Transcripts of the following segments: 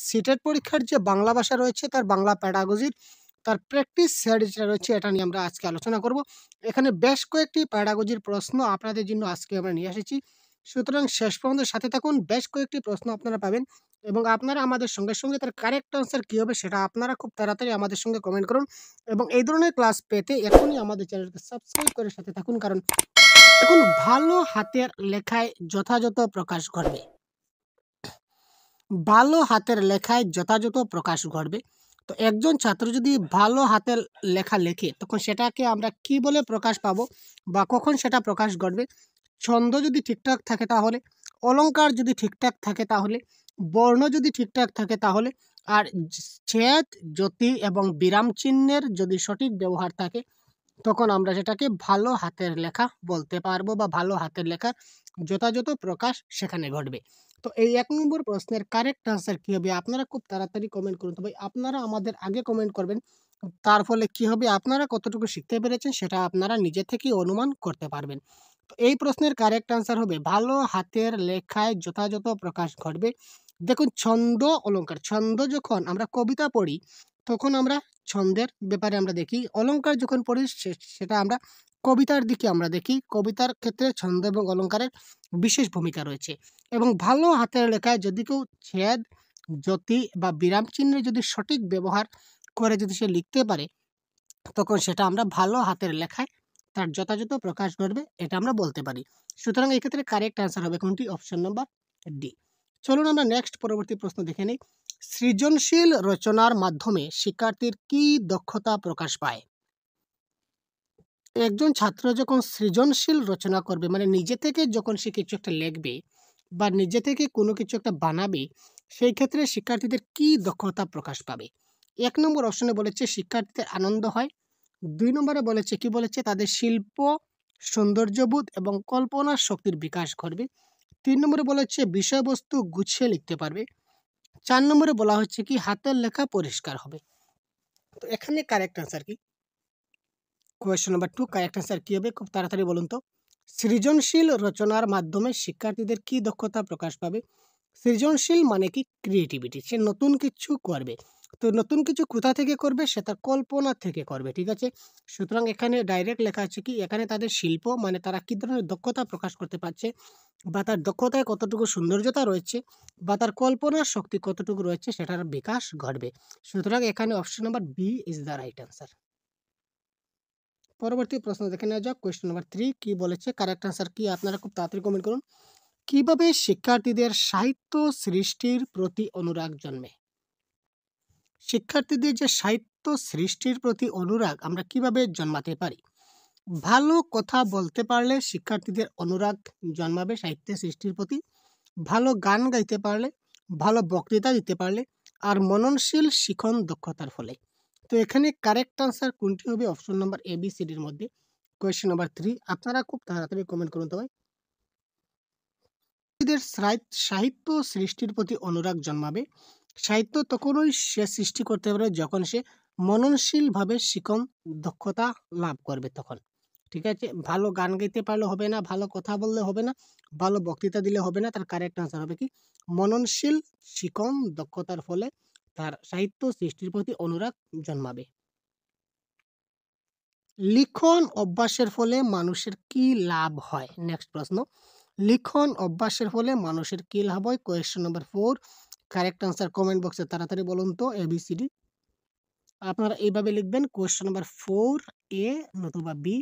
CTET পরীক্ষার যে বাংলা ভাষা রয়েছে তার বাংলা প্যাডাগজির তার প্র্যাকটিস সেট যেটা রয়েছে এটা নিয়ে আমরা আজকে আলোচনা করব। এখানে বেশ কয়েকটি প্যাডাগজির প্রশ্ন আপনাদের জন্য আজকে আমরা নিয়ে এসেছি। সুতরাং শেষ পর্যন্ত সাথে থাকুন, বেশ কয়েকটি প্রশ্ন আপনারা পাবেন এবং আপনারা আমাদের সঙ্গে তার কারেক্ট আনসার কী হবে সেটা আপনারা খুব তাড়াতাড়ি আমাদের সঙ্গে কমেন্ট করুন এবং এই ধরনের ক্লাস পেতে এখনই আমাদের চ্যানেলকে সাবস্ক্রাইব করে সাথে থাকুন, কারণ এখন ভালো হাতের লেখায় যথাযথ প্রকাশ ঘটবে। ভালো হাতের লেখায় যথাযথ প্রকাশ ঘটবে। তো একজন ছাত্র যদি ভালো হাতের লেখা লেখে তখন সেটাকে আমরা কি বলে প্রকাশ পাবো বা কখন সেটা প্রকাশ ঘটবে? ছন্দ যদি ঠিকঠাক থাকে তাহলে, অলংকার যদি ঠিকঠাক থাকে তাহলে, বর্ণ যদি ঠিকঠাক থাকে তাহলে, আর ছেদ, জ্যোতি এবং বিরাম চিহ্নের যদি সঠিক ব্যবহার থাকে তখন আমরা সেটাকে ভালো হাতের লেখা বলতে পারবো বা ভালো হাতের লেখার যথাযথ প্রকাশ সেখানে ঘটবে। তো এই ১ নম্বর প্রশ্নের কারেক্ট আনসার কী হবে? আপনারা খুব তাড়াতাড়ি কমেন্ট করুন। তবে আপনারা আমাদের আগে কমেন্ট করবেন। তার ফলে কী হবে? আপনারা কতটুকু শিখতে পেরেছেন সেটা আপনারা নিজে থেকেই অনুমান করতে পারবেন। তো এই প্রশ্নের কারেক্ট আনসার হবে ভালো হাতের লেখায় যথাযথ প্রকাশ ঘটবে। দেখুন, ছন্দ, অলংকার। ছন্দ যখন আমরা কবিতা পড়ি তখন আমরা ছন্দের ব্যাপারে আমরা দেখি। অলংকার যখন পড়ি সেটা আমরা কবিতার দিকে আমরা দেখি। কবিতার ক্ষেত্রে ছন্দ এবং অলংকারের বিশেষ ভূমিকা রয়েছে এবং ভালো হাতের লেখায় যদি কেউ ছেদ, জ্যোতি বা বিরাম চিহ্নের যদি সঠিক ব্যবহার করে যদি সে লিখতে পারে তখন সেটা আমরা ভালো হাতের লেখায় তার যথাযথ প্রকাশ ঘটবে, এটা আমরা বলতে পারি। সুতরাং এক্ষেত্রে কারেক্ট অ্যান্সার হবে কোনটি? Option number D. চলুন আমরা নেক্সট পরবর্তী প্রশ্ন দেখে নিই। সৃজনশীল রচনার মাধ্যমে শিক্ষার্থীর কি দক্ষতা প্রকাশ পায়? একজন ছাত্র যখন সৃজনশীল রচনা করবে মানে নিজে থেকে যখন সে কিছু একটা লিখবে বা নিজে থেকে কোনো কিছু একটা বানাবে, সেই ক্ষেত্রে শিক্ষার্থীদের কি দক্ষতা প্রকাশ পাবে? ১ নম্বর অপশনে বলেছে শিক্ষার্থীদের আনন্দ হয়। ২ নম্বরে বলেছে কি বলেছে? তাদের শিল্প, সৌন্দর্যবোধ এবং কল্পনার শক্তির বিকাশ ঘটবে। ৩ নম্বরে বলেছে বিষয়বস্তু গুছিয়ে লিখতে পারবে। ৪ নম্বরে বলা হচ্ছে কি হাতের লেখা পরিষ্কার হবে। তো এখানে কারেক্ট আনসার কি? কোয়েশ্চন নাম্বার 2 কারেক্ট আনসার কি হবে? খুব তাড়াতাড়ি বলুন তো। সৃজনশীল রচনার মাধ্যমে শিক্ষার্থীদের কি দক্ষতা প্রকাশ পাবে? সৃজনশীল মানে কি? ক্রিয়েটিভিটি। সে নতুন কিছু করবে। তো নতুন কিছু কোথা থেকে করবে? সে তার কল্পনা থেকে করবে, ঠিক আছে? সুতরাং এখানে ডাইরেক্ট লেখা আছে কি এখানে তাদের শিল্প মানে তারা কী ধরনের দক্ষতা প্রকাশ করতে পারছে বা তার দক্ষতায় কতটুকু সৌন্দর্যতা রয়েছে বা তার কল্পনার শক্তি কতটুকু রয়েছে সেটার বিকাশ ঘটবে। সুতরাং এখানে option number B is the right answer. পরবর্তী প্রশ্ন দেখে নেওয়া যাক। কোয়েশ্চন নাম্বার 3 কি বলেছে? কারেক্ট আনসার কি? আপনারা খুব তাড়াতাড়ি কমেন্ট করুন। কিভাবে শিক্ষার্থীদের সাহিত্য সৃষ্টির প্রতি অনুরাগ জন্মে? শিক্ষার্থীদের যে সাহিত্য সৃষ্টির প্রতি অনুরাগ আমরা কিভাবে জন্মাতে পারি? ভালো কথা বলতে পারলে শিক্ষার্থীদের অনুরাগ জন্মাবে সাহিত্য সৃষ্টির প্রতি। ভালো গান গাইতে পারলে, ভালো বক্তৃতা দিতে পারলে, আর মননশীল শিখন দক্ষতার ফলে। তো এখানে কারেক্ট আনসার কোনটি হবে? Option number A B C ডির মধ্যে। কোয়েশ্চেন নাম্বার 3 আপনারা খুব তাড়াতাড়ি কমেন্ট করুন তো ভাই। সাহিত্য সৃষ্টির প্রতি অনুরাগ জন্মাবে। সাহিত্য তখনই সে সৃষ্টি করতে পারে যখন সে মননশীলভাবে শিখন দক্ষতা লাভ করবে তখন, ঠিক আছে? ভালো গান গাইতে পারলে হবে না, ভালো কথা বললে হবে না, ভালো বক্তৃতা দিলে হবে না। তার কারেক্ট আনসার হবে কি? মননশীল শিখন দক্ষতার ফলে তার সাহিত্য সৃষ্টির প্রতি অনুরাগ জন্মাবে। লিখন অভ্যাসের ফলে মানুষের কি লাভ হয়? নেক্সট প্রশ্ন। লিখন অভ্যাসের ফলে মানুষের কি লাভ হয়? Question number 4 correct answer comment বক্সে তাড়াতাড়ি বলুন তো এবিসিডি। আপনারা এইভাবে লিখবেন কোয়েশ্চেন নাম্বার 4 এ নতুবা বি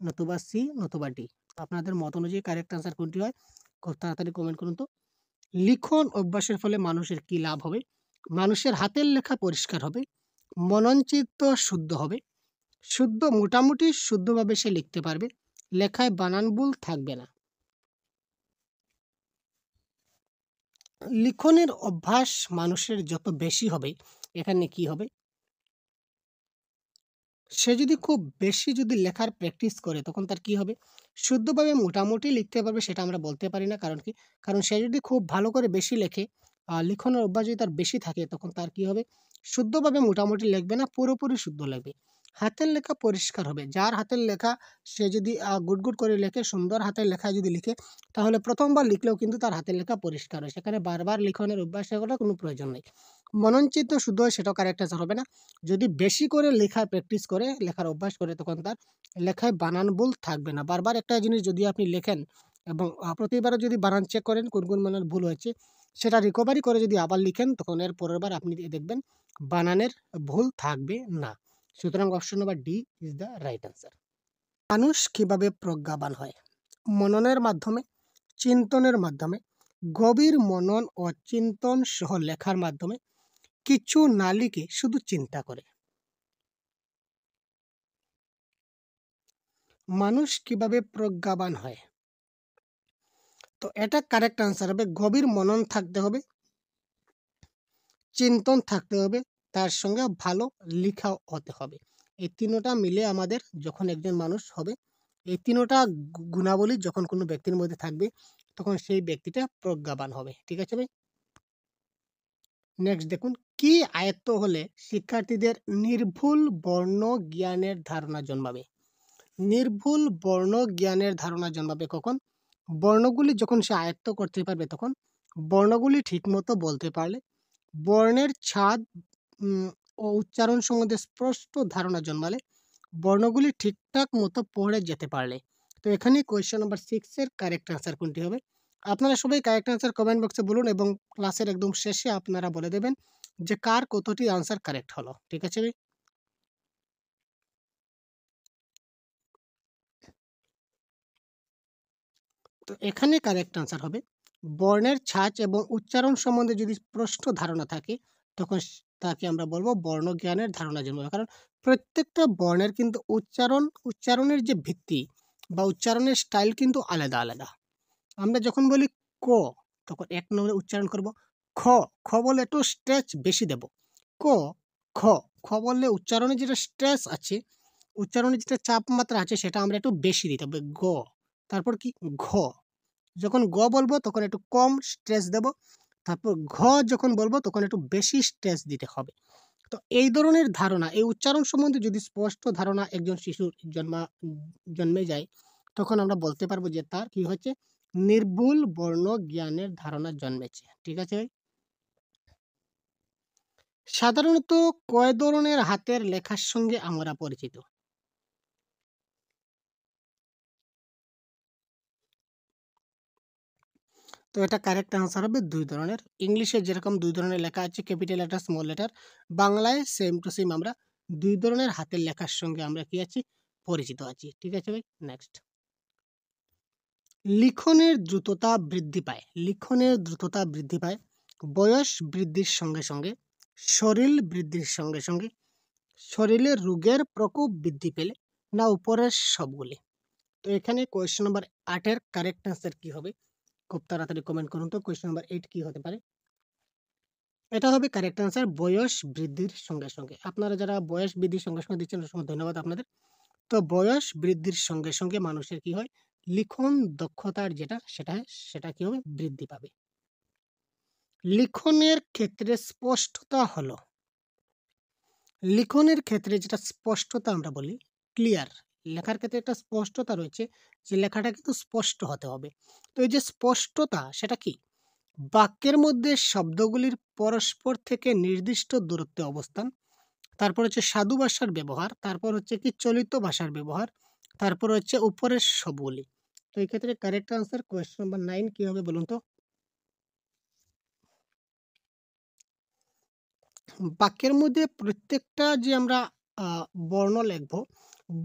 নতুবা সি নতুবা ডি। আপনাদের মত অনুযায়ী কারেক্ট আনসার কোনটি হয়? খুব তাড়াতাড়ি কমেন্ট করুন তো। লিখন অভ্যাসের ফলে মানুষের কি লাভ হবে? মানুষের হাতের লেখা পরিষ্কার হবে, মননচিত্ত শুদ্ধ হবে, মোটামুটি শুদ্ধভাবে সে লিখতে পারবে, লেখায় বানান ভুল থাকবে না। লিখনের অভ্যাস মানুষের যত বেশি হবে এখানে কি হবে? সে যদি খুব বেশি লেখার প্র্যাকটিস করে তখন তার কি হবে? শুদ্ধভাবে মোটামুটি লিখতে পারবে সেটা আমরা বলতে পারি না। কারণ কি? কারণ সে যদি খুব ভালো করে বেশি লেখে, লিখনের অভ্যাস যদি তার বেশি থাকে তখন তার কি হবে? শুদ্ধভাবে মোটামুটি লিখবে না, পুরোপুরি শুদ্ধ লিখবে। হাতের লেখা পরিষ্কার হবে। যার হাতের লেখা সে যদি গুড গুড করে লেখে, সুন্দর হাতের লেখা যদি লিখে, তাহলে প্রথমবার লিখলেও কিন্তু তার হাতের লেখা পরিষ্কার হয়। সেখানে বারবার লিখনের অভ্যাস করার কোনো প্রয়োজন নেই। মননচিত্ত শুদ্ধ হয় সেটাও কারেক্ট অ্যান্সার হবে না। যদি বেশি করে লেখার প্র্যাকটিস করে, লেখার অভ্যাস করে, তখন তার লেখায় বানান ভুল থাকবে না। বারবার একটা জিনিস যদি আপনি লেখেন এবং প্রতিবারও যদি বানান চেক করেন কোন কোন বানান ভুল হয়েছে, সেটা রিকভারি করে যদি আবার লিখেন, তখন এর পরের বার আপনি দেখবেন বানানের ভুল থাকবে না। সুতরাং option number D is the right answer. মানুষ কিভাবে প্রজ্ঞাবান হয়? মননের মাধ্যমে, চিন্তনের মাধ্যমে, গভীর মনন ও চিন্তন সহ লেখার মাধ্যমে, কিছু না লিখে শুধু চিন্তা করে। মানুষ কিভাবে প্রজ্ঞাবান হয়? তো এটা কারেক্ট আনসার হবে গভীর মনন থাকতে হবে, চিন্তন থাকতে হবে, তার সঙ্গে ভালো লেখাও হতে হবে। এই তিনটা মিলে আমাদের যখন একজন মানুষ হবে, এই তিনটা গুণাবলী যখন কোনো ব্যক্তির মধ্যে থাকবে, তখন সেই ব্যক্তিটা প্রজ্ঞাবান হবে। ঠিক আছে ভাই? নেক্সট দেখুন, কি আয়ত্ত হলে শিক্ষার্থীদের নির্ভুল বর্ণ জ্ঞানের ধারণা জন্মাবে? নির্ভুল বর্ণ জ্ঞানের ধারণা জন্মাবে কখন? বর্ণগুলি যখন সে আয়ত্ত করতে পারবে, তখন বর্ণগুলি ঠিকমতো বলতে পারলে, বর্ণের ছাদ ও উচ্চারণ সম্বন্ধে স্পষ্ট ধারণা জন্মালে, বর্ণগুলি ঠিকঠাক মতো পড়ে যেতে পারলে। তো এখানে কোয়েশ্চেন নাম্বার 6 এর কারেক্ট আনসার কোনটি হবে? আপনারা সবাই কারেক্ট আনসার কমেন্ট বক্সে বলুন এবং ক্লাসের একদম শেষে আপনারা বলে দেবেন যে কার কতটি আনসার কারেক্ট হলো। ঠিক আছে ভাই? তো এখানে কারেক্ট আনসার হবে বর্ণের ছাঁচ এবং উচ্চারণ সম্বন্ধে যদি স্পষ্ট ধারণা থাকে, তখন তাকে আমরা বলবো বর্ণজ্ঞানের ধারণা জন্মাবে। কারণ প্রত্যেকটা বর্ণের কিন্তু উচ্চারণের যে ভিত্তি বা উচ্চারণের স্টাইল কিন্তু আলাদা আলাদা। আমরা যখন বলি ক, তখন এক নম্বরে উচ্চারণ করব। খ, খ বলে একটু স্ট্রেচ বেশি দেব। ক, খ, খ বললে উচ্চারণে যেটা স্ট্রেস আছে, উচ্চারণে যেটা চাপ মাত্রা আছে, সেটা আমরা একটু বেশি দিতে হবে। গ, তারপর কি ঘ, যখন গ বলবো তখন একটু কম স্ট্রেস দেব। তারপর ঘ যখন বলবো তখন একটু বেশি স্ট্রেস দিতে হবে। তো এই ধরনের ধারণা, এই উচ্চারণ সম্বন্ধে যদি স্পষ্ট ধারণা একজন শিশুর জন্মে যায়, তখন আমরা বলতে পারবো যে তার কি হচ্ছে, নির্ভুল বর্ণ জ্ঞানের ধারণা জন্মেছে। ঠিক আছে ভাই? সাধারণত কয় ধরনের হাতের লেখার সঙ্গে আমরা পরিচিত? তো এটা কারেক্ট আনসার হবে 2 ধরনের। ইংলিশে যেরকম 2 ধরনের লেখা আছে, ক্যাপিটাল লেটার, স্মল লেটার, বাংলায় সেম টু সেম আমরা 2 ধরনের হাতের লেখার সঙ্গে আমরা কি আছি, পরিচিত আছি। ঠিক আছে ভাই? নেক্সট, লিখনের দ্রুততা বৃদ্ধি পায়। লিখনের দ্রুততা বৃদ্ধি পায় বয়স বৃদ্ধির সঙ্গে সঙ্গে, শরীর বৃদ্ধির সঙ্গে সঙ্গে, শরীরে রোগের প্রকোপ বৃদ্ধি পেলে, না উপরের সবগুলি? তো এখানে কোয়েশ্চন নাম্বার 8 এর কারেক্ট আনসার কি হবে? খুব তাড়াতাড়ি কমেন্ট করুন তো কোয়েশ্চন নাম্বার 8 কি হতে পারে? এটা হবে কারেক্ট আনসার বয়স বৃদ্ধির সঙ্গে সঙ্গে। আপনারা যারা বয়স বৃদ্ধির সঙ্গে সঙ্গে দিচ্ছেন, অসংখ্য ধন্যবাদ আপনাদের। তো বয়স বৃদ্ধির সঙ্গে সঙ্গে মানুষের কি হয়, লিখন দক্ষতার সেটা কি হবে, বৃদ্ধি পাবে। লিখনের ক্ষেত্রে স্পষ্টতা হলো, লিখনের ক্ষেত্রে যেটা স্পষ্টতা আমরা বলি, ক্লিয়ার, লেখার ক্ষেত্রে একটা স্পষ্টতা রয়েছে, যে লেখাটা কিন্তু স্পষ্ট হতে হবে। তো এই যে স্পষ্টতা, সেটা কি, বাক্যের মধ্যে শব্দগুলির পরস্পর থেকে নির্দিষ্ট দূরত্বে অবস্থান, তারপর হচ্ছে সাধু ভাষার ব্যবহার, তারপর হচ্ছে কি চলিত ভাষার ব্যবহার, তারপর হচ্ছে উপরের সবগুলি। তো এই ক্ষেত্রে কারেক্ট আনসার কোয়েশ্চন নাম্বার 9 কি হবে বলুন তো? বাক্যের মধ্যে প্রত্যেকটা যে আমরা বর্ণ লিখব,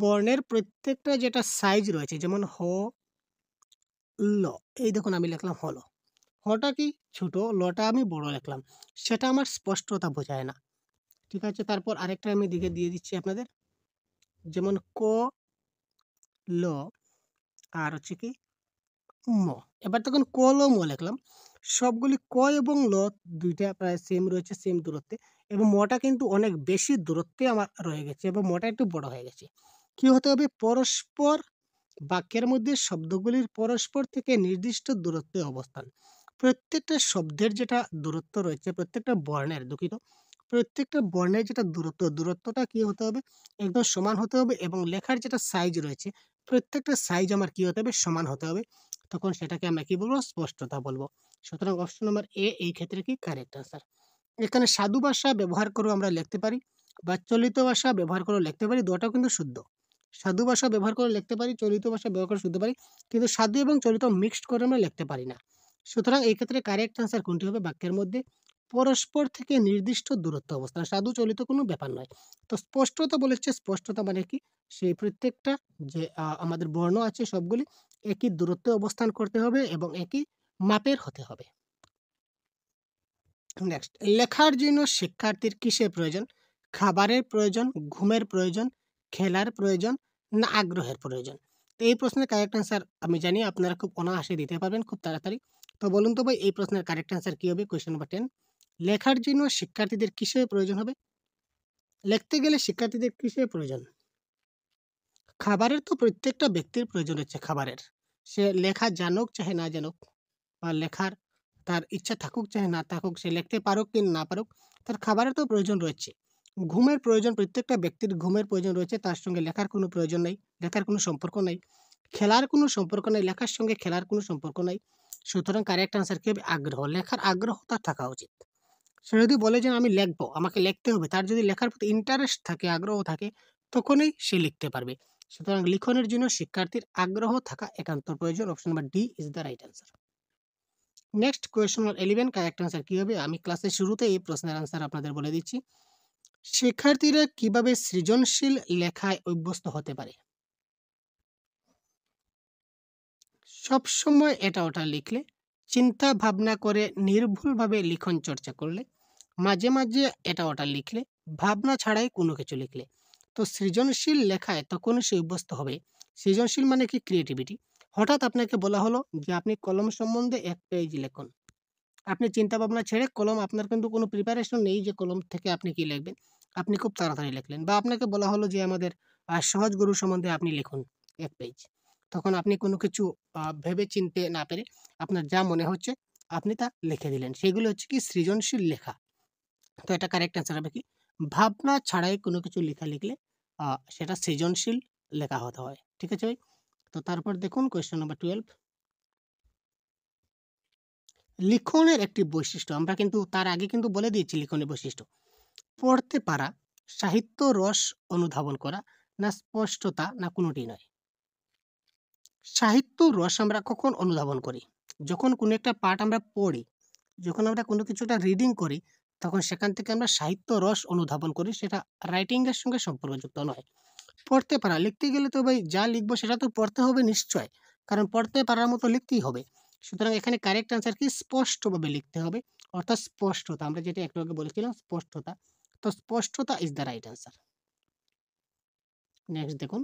বর্ণের প্রত্যেকটা যেটা সাইজ রয়েছে, যেমন হ, ল, এই দেখুন আমি লিখলাম হল। হটা কি ছোট, লটা আমি বড় লিখলাম, সেটা আমার স্পষ্টতা বোঝায় না। ঠিক আছে? তারপর আরেকটা আমি দিকে দিয়ে দিচ্ছি আপনাদের, যেমন ক, ল, আর হচ্ছে কি ম। এবার তখন ক, ল, ম লিখলাম, সবগুলি ক এবং ল দুইটা প্রায় সেম রয়েছে, সেম দূরত্বে, এবং মটা কিন্তু অনেক বেশি দূরত্বে আমার রয়ে গেছে এবং মটা একটু বড় হয়ে গেছে। কি হতে হবে, পরস্পর, বাক্যের মধ্যে শব্দগুলির পরস্পর থেকে নির্দিষ্ট দূরত্বে অবস্থান। প্রত্যেকটা শব্দের যেটা দূরত্ব রয়েছে, প্রত্যেকটা বর্ণের, দুঃখিত, প্রত্যেকটা বর্ণের যেটা দূরত্বটা কি হতে হবে? একদম সমান হতে হবে এবং লেখার যেটা সাইজ রয়েছে, প্রত্যেকটা সাইজ আমার কি হতে হবে? সমান হতে হবে। তখন সেটাকে আমরা কি বলবো? স্পষ্টতা বলবো। সুতরাং অপশন নাম্বার এ এই ক্ষেত্রে কি কারেক্ট আনসার। এখানে সাধু ভাষা ব্যবহার করেও আমরা লিখতে পারি বা চলিত ভাষা ব্যবহার করেও লিখতে পারি, দুটোটাও কিন্তু শুদ্ধ। সাধু ভাষা ব্যবহার করে লিখতে পারি, চলিত ভাষা ব্যবহার করে শুনতে পারি, কিন্তু সাধু এবং চলিত মিক্সড করে আমরা লিখতে পারি না। সুতরাং এই ক্ষেত্রে কারেক্ট আনসার কোনটি হবে? বাক্যের মধ্যে পরস্পর থেকে নির্দিষ্ট দূরত্ব অবস্থান, সাধু চলিত কোনো ব্যাপার নয়। তো স্পষ্টতা বলেছে, স্পষ্টতা মানে কি? সেই প্রত্যেকটা যে আমাদের বর্ণ আছে সবগুলি একই দূরত্বে অবস্থান করতে হবে এবং একই মাপের হতে হবে। নেক্সট, লেখার জন্য শিক্ষার্থীর কিসের প্রয়োজন? খাবারের প্রয়োজন, ঘুমের প্রয়োজন, খেলার প্রয়োজন, না আগ্রহের প্রয়োজন? তো এই প্রশ্নের কারেক্ট অ্যান্সার আমি জানি আপনারা খুব অনায়াসে দিতে পারবেন খুব তাড়াতাড়ি। তো বলুন তো ভাই এই প্রশ্নের কারেক্ট অ্যান্সার কি হবে? কোয়েশ্চেন নাম্বার 10, লেখার জন্য শিক্ষার্থীদের কিসের প্রয়োজন হবে? লিখতে গেলে শিক্ষার্থীদের কিসের প্রয়োজন? খাবারের তো প্রত্যেকটা ব্যক্তির প্রয়োজন হচ্ছে খাবারের। সে লেখা জানুক চাহে না জানুক, বা লেখার তার ইচ্ছা থাকুক চাহে না থাকুক, সে লিখতে পারুক কি না পারুক, তার খাবারের তো প্রয়োজন রয়েছে। ঘুমের প্রয়োজন, প্রত্যেকটা ব্যক্তির ঘুমের প্রয়োজন রয়েছে, তার সঙ্গে লেখার কোনো প্রয়োজন নেই, লেখার কোনো সম্পর্ক নেই। খেলার কোনো সম্পর্ক নেই, লেখার সঙ্গে খেলার কোনো সম্পর্ক নেই। সুতরাং কারেক্ট আনসার কি হবে? আগ্রহ। লেখার আগ্রহ তার থাকা উচিত। সে যদি বলে যে আমি লিখবো, আমাকে লিখতে হবে, তার যদি লেখার প্রতি ইন্টারেস্ট থাকে, আগ্রহ থাকে, তখনই সে লিখতে পারবে। সুতরাং লিখনের জন্য শিক্ষার্থীর আগ্রহ থাকা একান্ত প্রয়োজন। Option number D is the right answer. Next question number 11, correct answer কি হবে? আমি ক্লাসের শুরুতে এই প্রশ্নের আনসার আপনাদের বলে দিচ্ছি। শিক্ষার্থীরা কিভাবে সৃজনশীল লেখায় অভ্যস্ত হতে পারে? সবসময় এটা ওটা লিখলে, চিন্তা ভাবনা করে নির্ভুলভাবে লিখন চর্চা করলে, মাঝে মাঝে এটা ওটা লিখলে, ভাবনা ছাড়াই কোনো কিছু লিখলে, তো সৃজনশীল লেখায় তখন সে অভ্যস্ত হবে। সৃজনশীল মানে কি? ক্রিয়েটিভিটি। হঠাৎ আপনাকে বলা হলো যে আপনি কলম সম্বন্ধে এক পেজ লিখুন, আপনি চিন্তা ভাবনা ছেড়ে কলম, আপনার কিন্তু কোনো প্রিপারেশন নেই যে কলম থেকে আপনি কি লিখবেন, আপনি খুব তাড়াতাড়ি লিখলেন। বা আপনাকে বলা হলো যে আমাদের সহজ গুরু সম্বন্ধে আপনি লিখুন এক পেজ, তখন আপনি কোনো কিছু ভেবে চিনতে না পেরে আপনার যা মনে হচ্ছে আপনি তা লিখে দিলেন, সেগুলো হচ্ছে কি? সৃজনশীল লেখা। তো এটা কারেক্ট অ্যান্সার হবে কি? ভাবনা ছাড়াই কোনো কিছু লেখা লিখলে সেটা সৃজনশীল লেখা হতে হয়। ঠিক আছে ভাই? তো তারপর দেখুন কোয়েশ্চেন নাম্বার 12, লিখনের একটি বৈশিষ্ট্য। আমরা কিন্তু তার আগে কিন্তু বলে দিয়েছি লিখনের বৈশিষ্ট্য। পড়তে পারা, সাহিত্য রস অনুধাবন করা, না স্পষ্টতা, না কোনোটি নয়? সাহিত্য রস আমরা কখন অনুধাবন করি? যখন কোনো একটা পাঠ আমরা পড়ি, যখন আমরা কোনো কিছুটা রিডিং করি, তখন সেখান থেকে আমরা সাহিত্য রস অনুধাবন করি, সেটা রাইটিংয়ের সঙ্গে সম্পর্কযুক্ত নয়। পড়তে পারা, লিখতে গেলে তো ভাই যা লিখবো সেটা তো পড়তে হবে নিশ্চয়, কারণ পড়তে পারার মতো লিখতেই হবে। সুতরাং এখানে কারেক্ট আনসার কি? স্পষ্টভাবে লিখতে হবে, অর্থাৎ স্পষ্টতা, আমরা যেটা একটু আগে বলেছিলাম স্পষ্টতা। তো স্পষ্টতা is the right answer. Next দেখুন,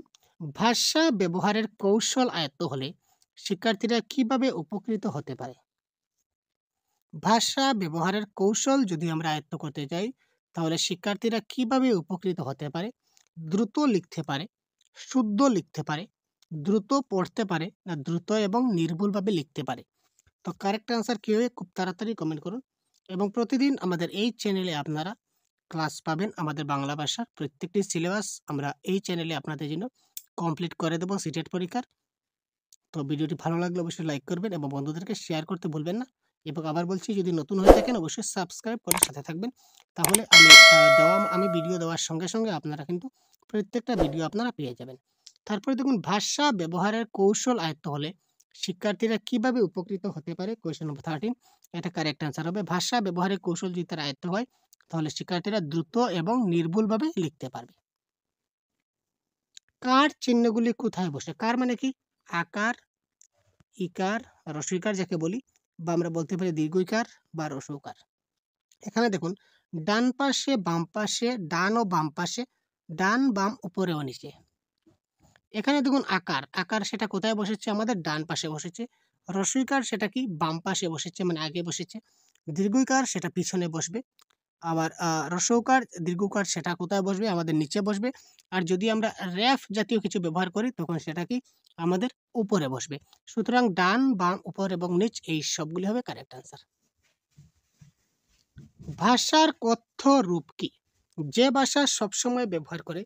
ভাষা ব্যবহারের কৌশল আয়ত্ত হলে শিক্ষার্থীরা কিভাবে উপকৃত হতে পারে? ভাষা ব্যবহারের কৌশল যদি আমরা আয়ত্ত করতে চাই, তাহলে শিক্ষার্থীরা কিভাবে উপকৃত হতে পারে? দ্রুত লিখতে পারে, শুদ্ধ লিখতে পারে, দ্রুত পড়তে পারে, না দ্রুত এবং নির্ভুলভাবে লিখতে পারে? তো কারেক্ট আনসার কি হবে? খুব তাড়াতাড়ি কমেন্ট করুন। এবং প্রতিদিন আমাদের এই চ্যানেলে আপনারা ক্লাস পাবেন আমাদের বাংলা ভাষার প্রত্যেকটি সিলেবাস আমরা এই চ্যানেলে আপনাদের জন্য কমপ্লিট করে দেবো সিটেট পরীক্ষার। তো ভিডিওটি ভালো লাগলে অবশ্যই লাইক করবেন এবং বন্ধুদেরকে শেয়ার করতে ভুলবেন না। এবং আবার বলছি, যদি নতুন হয়ে থাকেন অবশ্যই সাবস্ক্রাইব করে সাথে থাকবেন। তাহলে আমি ভিডিও দেওয়ার সঙ্গে সঙ্গে আপনারা কিন্তু প্রত্যেকটা ভিডিও আপনারা পেয়ে যাবেন। তারপরে দেখুন, ভাষা ব্যবহারের কৌশল আয়ত্ত হলে শিক্ষার্থীরা কিভাবে উপকৃত হতে পারে? কোয়েশ্চেন নম্বর 13, এটা কারেক্ট আনসার হবে। ভাষা ব্যবহারের কৌশল যদি তার আয়ত্ত হয়, তাহলে শিক্ষার্থীরা দ্রুত এবং নির্ভুলভাবে লিখতে পারবে। কার চিহ্নগুলি কোথায় বসে? কার মানে কি? আকার, ইকার, রস্বইকার যাকে বলি, বা আমরা বলতে পারি দীর্ঘইকার বা রস্বইকার। এখানে দেখুন, ডান পাশে, বাম পাশে, ডান ও বাম পাশে, ডান বাম উপরে ও নিচে। এখানে দেখুন আকার, আকার সেটা কোথায় বসেছে? আমাদের ডান পাশে বসেছে। রস্বইকার সেটা কি? বাম পাশে বসেছে, মানে আগে বসেছে। দীর্ঘইকার সেটা পিছনে বসবে। আবার রস্বইকার, দীর্ঘকার সেটা কোথায় বসবে? আমাদের নিচে বসবে। আর যদি আমরা রেফ জাতীয় কিছু ব্যবহার করি তখন সেটা কি? আমাদের উপরে বসবে। সুতরাং ডান, বাম, উপর এবং নিচ এই সবগুলি হবে কারেক্ট আনসার। ভাষার কথ্য রূপ কি? যে ভাষা সবসময় ব্যবহার করে,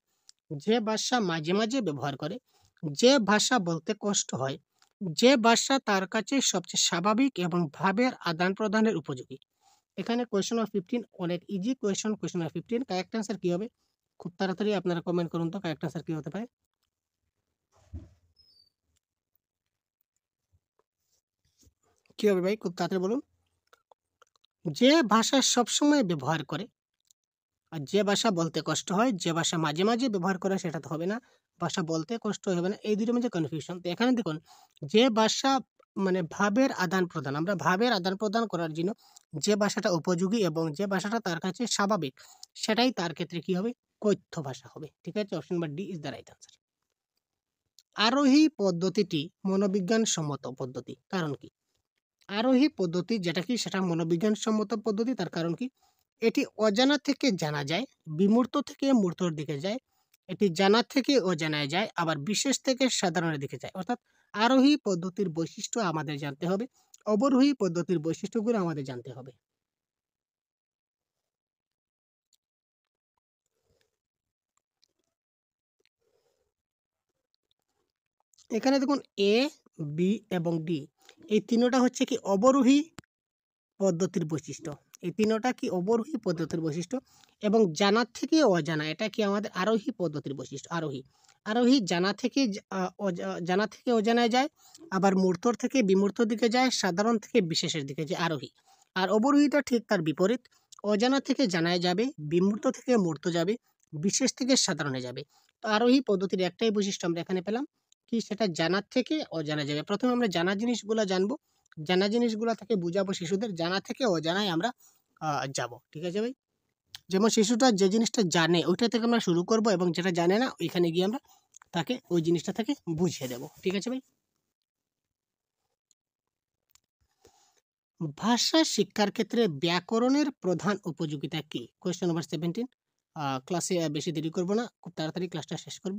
যে ভাষা মাঝে মাঝে ব্যবহার করে, যে ভাষা বলতে কষ্ট হয়, যে ভাষা তার কাছে সবচেয়ে স্বাভাবিক এবং ভাবের আদান প্রদানের উপযোগী। এখানে কোয়েশ্চন নাম্বার 15 অনেক easy question. Question number 15 correct answer কি হবে? খুব তাড়াতাড়ি আপনারা কমেন্ট করুন তো কারেক্ট অ্যান্সার কি হতে পারে? কি হবে ভাই? খুব তাড়াতাড়ি বলুন। যে ভাষা সবসময় ব্যবহার করে, আর যে ভাষা বলতে কষ্ট হয়, যে ভাষা মাঝে মাঝে ব্যবহার করে সেটা তো হবে না। ভাষা বলতে কষ্ট হবে না। এই দুটোর মধ্যে কনফিউশন। তো এখানে দেখুন, যে ভাষা মানে ভাবের আদান-প্রদান, আমরা ভাবের আদান-প্রদান করার জন্য যে ভাষাটা উপযোগী এবং যে ভাষাটা তার কাছে স্বাভাবিক, সেটাই তার ক্ষেত্রে কি হবে? কথ্য ভাষা হবে। ঠিক আছে? Option number D is the right answer. আরোহী পদ্ধতিটি মনোবিজ্ঞানসম্মত পদ্ধতি। কারণ কি? আরোহী পদ্ধতি যেটা কি সেটা মনোবিজ্ঞানসম্মত পদ্ধতি। তার কারণ কি? এটি অজানা থেকে জানা যায়, বিমূর্ত থেকে মূর্তর দিকে যায়। এটি জানা থেকে অজানায় যায়, আবার বিশেষ থেকে সাধারণের দিকে যায়। অর্থাৎ আরোহী পদ্ধতির বৈশিষ্ট্য আমাদের জানতে হবে, অবরোহী পদ্ধতির বৈশিষ্ট্যগুলো আমাদের জানতে হবে। এখানে দেখুন এ, বি এবং ডি, এই তিনটা হচ্ছে কি অবরোহী পদ্ধতির বৈশিষ্ট্য। এই তিনটা কি অবরোহী পদ্ধতির বৈশিষ্ট্য। এবং জানার থেকে অজানা, এটা কি আমাদের আরোহী পদ্ধতির বৈশিষ্ট্য। আরোহী, আরোহী জানা থেকে জানা থেকে অজানায় যায়, আবার মূর্তর থেকে বিমূর্তর দিকে যায়, সাধারণ থেকে বিশেষের দিকে যায় আরোহী। আর অবরোহীটা ঠিক তার বিপরীত, অজানা থেকে জানায় যাবে, বিমূর্ত থেকে মূর্ত যাবে, বিশেষ থেকে সাধারণে যাবে। তো আরোহী পদ্ধতির একটাই বৈশিষ্ট্য আমরা এখানে পেলাম, কি সেটা জানার থেকে অজানা যাবে। প্রথমে আমরা জানা জিনিসগুলো জানবো, জানা জিনিসগুলা থেকে বুঝাবো শিশুদের, জানা থেকে অজানায় আমরা যাব। ঠিক আছে ভাই? যেমন শিশুটা যে জিনিসটা জানে ওইটা থেকে আমরা শুরু করব, এবং যেটা জানে না ওইখানে গিয়ে আমরা তাকে ওই জিনিসটা থেকে বুঝিয়ে দেব। ঠিক আছে ভাই? ভাষা শিক্ষার ক্ষেত্রে ব্যাকরণের প্রধান উপযোগিতা কি? Question number 17। ক্লাসে বেশি দেরি করব না, খুব তাড়াতাড়ি ক্লাসটা শেষ করব।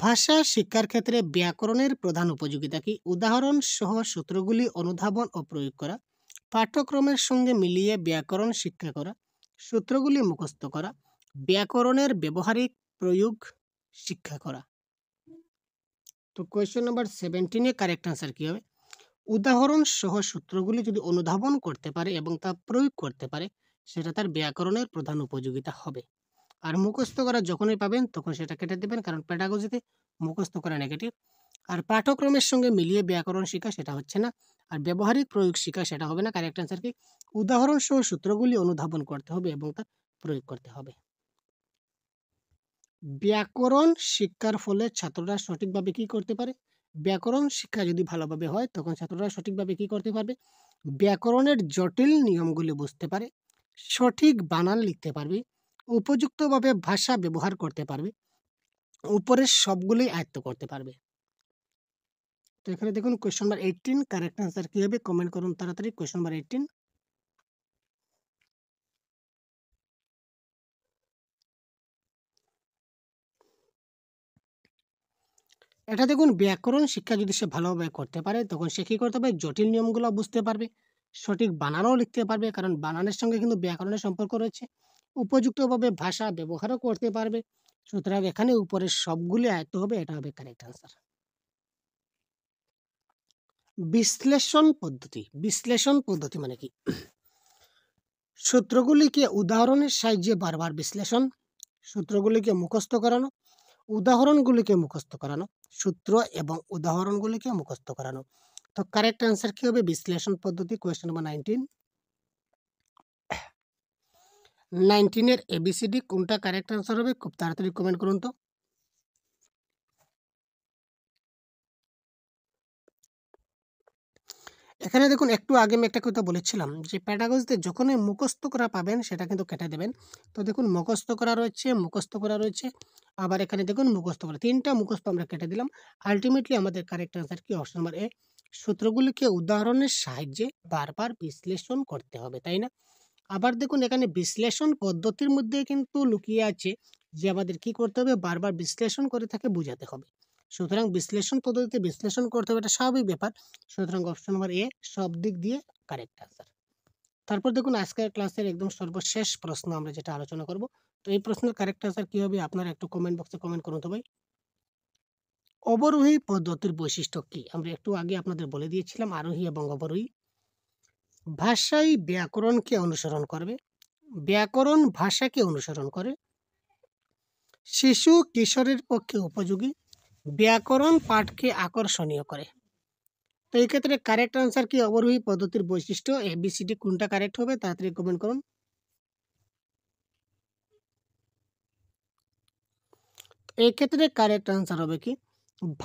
ভাষা শিক্ষার ক্ষেত্রে ব্যাকরণের প্রধান উপযোগিতা কি? উদাহরণ সহ সূত্রগুলি অনুধাবন ও প্রয়োগ করা, পাঠ্যক্রমের সঙ্গে মিলিয়ে ব্যাকরণ শিক্ষা করা, সূত্রগুলি মুখস্থ করা, ব্যাকরণের ব্যবহারিক প্রয়োগ শিক্ষা করা। তো কোয়েশ্চেন নাম্বার 17 এ কারেক্ট আনসার কি হবে? উদাহরণ সহ সূত্রগুলি যদি অনুধাবন করতে পারে এবং তা প্রয়োগ করতে পারে, সেটা তার ব্যাকরণের প্রধান উপযোগিতা হবে। আর মুখস্থ করা যখনই পাবেন তখন সেটা কেটে দেবেন, কারণ পেডাগজিতে মুখস্থ করা নেগেটিভ। আর পাঠ্যক্রমের সঙ্গে মিলিয়ে ব্যাকরণ শিক্ষা সেটা হচ্ছে না। আর ব্যবহারিক প্রয়োগ শিক্ষা সেটা হবে না। কারেক্ট অ্যান্সার কি? উদাহরণ সহ সূত্রগুলি অনুধাবন করতে হবে এবং তা প্রয়োগ করতে হবে। ব্যাকরণ শিক্ষার ফলে ছাত্ররা সঠিকভাবে কি করতে পারে? ব্যাকরণ শিক্ষা যদি ভালোভাবে হয় তখন ছাত্ররা সঠিকভাবে কি করতে পারবে? ব্যাকরণের জটিল নিয়মগুলি বুঝতে পারে, সঠিক বানান লিখতে পারবে, উপযুক্তভাবে ভাষা ব্যবহার করতে পারবে, উপরের সবগুলোই আয়ত্ত করতে পারবে। তো এখানে দেখুন কোয়েশ্চন নাম্বার 18 কারেক্ট আনসার কি হবে? কমেন্ট করুন তাড়াতাড়ি। Question number 18। এটা দেখুন, ব্যাকরণ শিক্ষা যদি সে ভালোভাবে করতে পারে তখন সে কি করতে পারবে? জটিল নিয়মগুলো বুঝতে পারবে, সঠিক বানানও লিখতে পারবে, কারণ বানানের সঙ্গে কিন্তু ব্যাকরণের সম্পর্ক রয়েছে। উপযুক্তভাবে ভাষা ব্যবহারও করতে পারবে। সুতরাং এখানে উপরের সবগুলি আয়ত্ত হবে, এটা হবে কারেক্ট আনসার। বিশ্লেষণ পদ্ধতি। বিশ্লেষণ পদ্ধতি মানে কি? সূত্রগুলিকে উদাহরণের সাহায্যে বারবার বিশ্লেষণ, সূত্রগুলিকে মুখস্থ করানো, উদাহরণগুলিকে মুখস্থ করানো, সূত্র এবং উদাহরণগুলিকে মুখস্থ করানো। তো কারেক্ট অ্যান্সার কি হবে? বিশ্লেষণ পদ্ধতি। Question number 19। 19 এর এবিসিডি কোনটা কারেক্ট অ্যান্সার হবে? খুব তাড়াতাড়ি কমেন্ট করুন তো। এখানে দেখুন, একটু আগে আমি একটা কথা বলেছিলাম যে প্যাডাগজিতে যখনই মুখস্থ করা পাবেন সেটা কিন্তু কেটে দেবেন। তো দেখুন মুখস্থ করা রয়েছে, মুখস্থ করা রয়েছে, আবার এখানে দেখুন মুখস্থ করা, তিনটা মুখস্থ আমরা কেটে দিলাম। আলটিমেটলি আমাদের কারেক্ট অ্যান্সার কি? অপশন নাম্বার এ, সূত্রগুলিকে উদাহরণের সাহায্যে বারবার বিশ্লেষণ করতে হবে, তাই না? আবার দেখুন এখানে বিশ্লেষণ পদ্ধতির মধ্যে কিন্তু লুকিয়ে আছে যে আমাদের কি করতে হবে? বারবার বিশ্লেষণ করে তাকে বোঝাতে হবে। সুতরাং বিশ্লেষণ পদ্ধতিতে বিশ্লেষণ করতে হবে, এটা স্বাভাবিক ব্যাপার। সুতরাং অপশন নাম্বার এ সব দিক দিয়ে কারেক্ট আনসার। তারপর দেখুন আজকের ক্লাসের একদম সর্বশেষ প্রশ্ন আমরা যেটা আলোচনা করব। তো এই প্রশ্নের কারেক্ট আনসার কি হবে আপনারা একটু কমেন্ট বক্সে কমেন্ট করুন তো ভাই। অবরোহী পদ্ধতির বৈশিষ্ট্য কি? আমরা একটু আগে আপনাদের বলে দিয়েছিলাম আরোহী এবং অবরোহী। ভাষাই ব্যাকরণকে অনুসরণ করবে। ব্যাকরণ ভাষাকে অনুসরণ করে। শিশু কিশোরের পক্ষে উপযোগী। ব্যাকরণ পাঠকে আকর্ষণীয় করে। তো এই ক্ষেত্রে কারেক্ট আনসার কি অবরোহী পদ্ধতির বৈশিষ্ট্য এবিসিডি কোনটা কারেক্ট হবে তাড়াতাড়ি কমেন্ট করুন। এই ক্ষেত্রে কারেক্ট আনসার হবে কি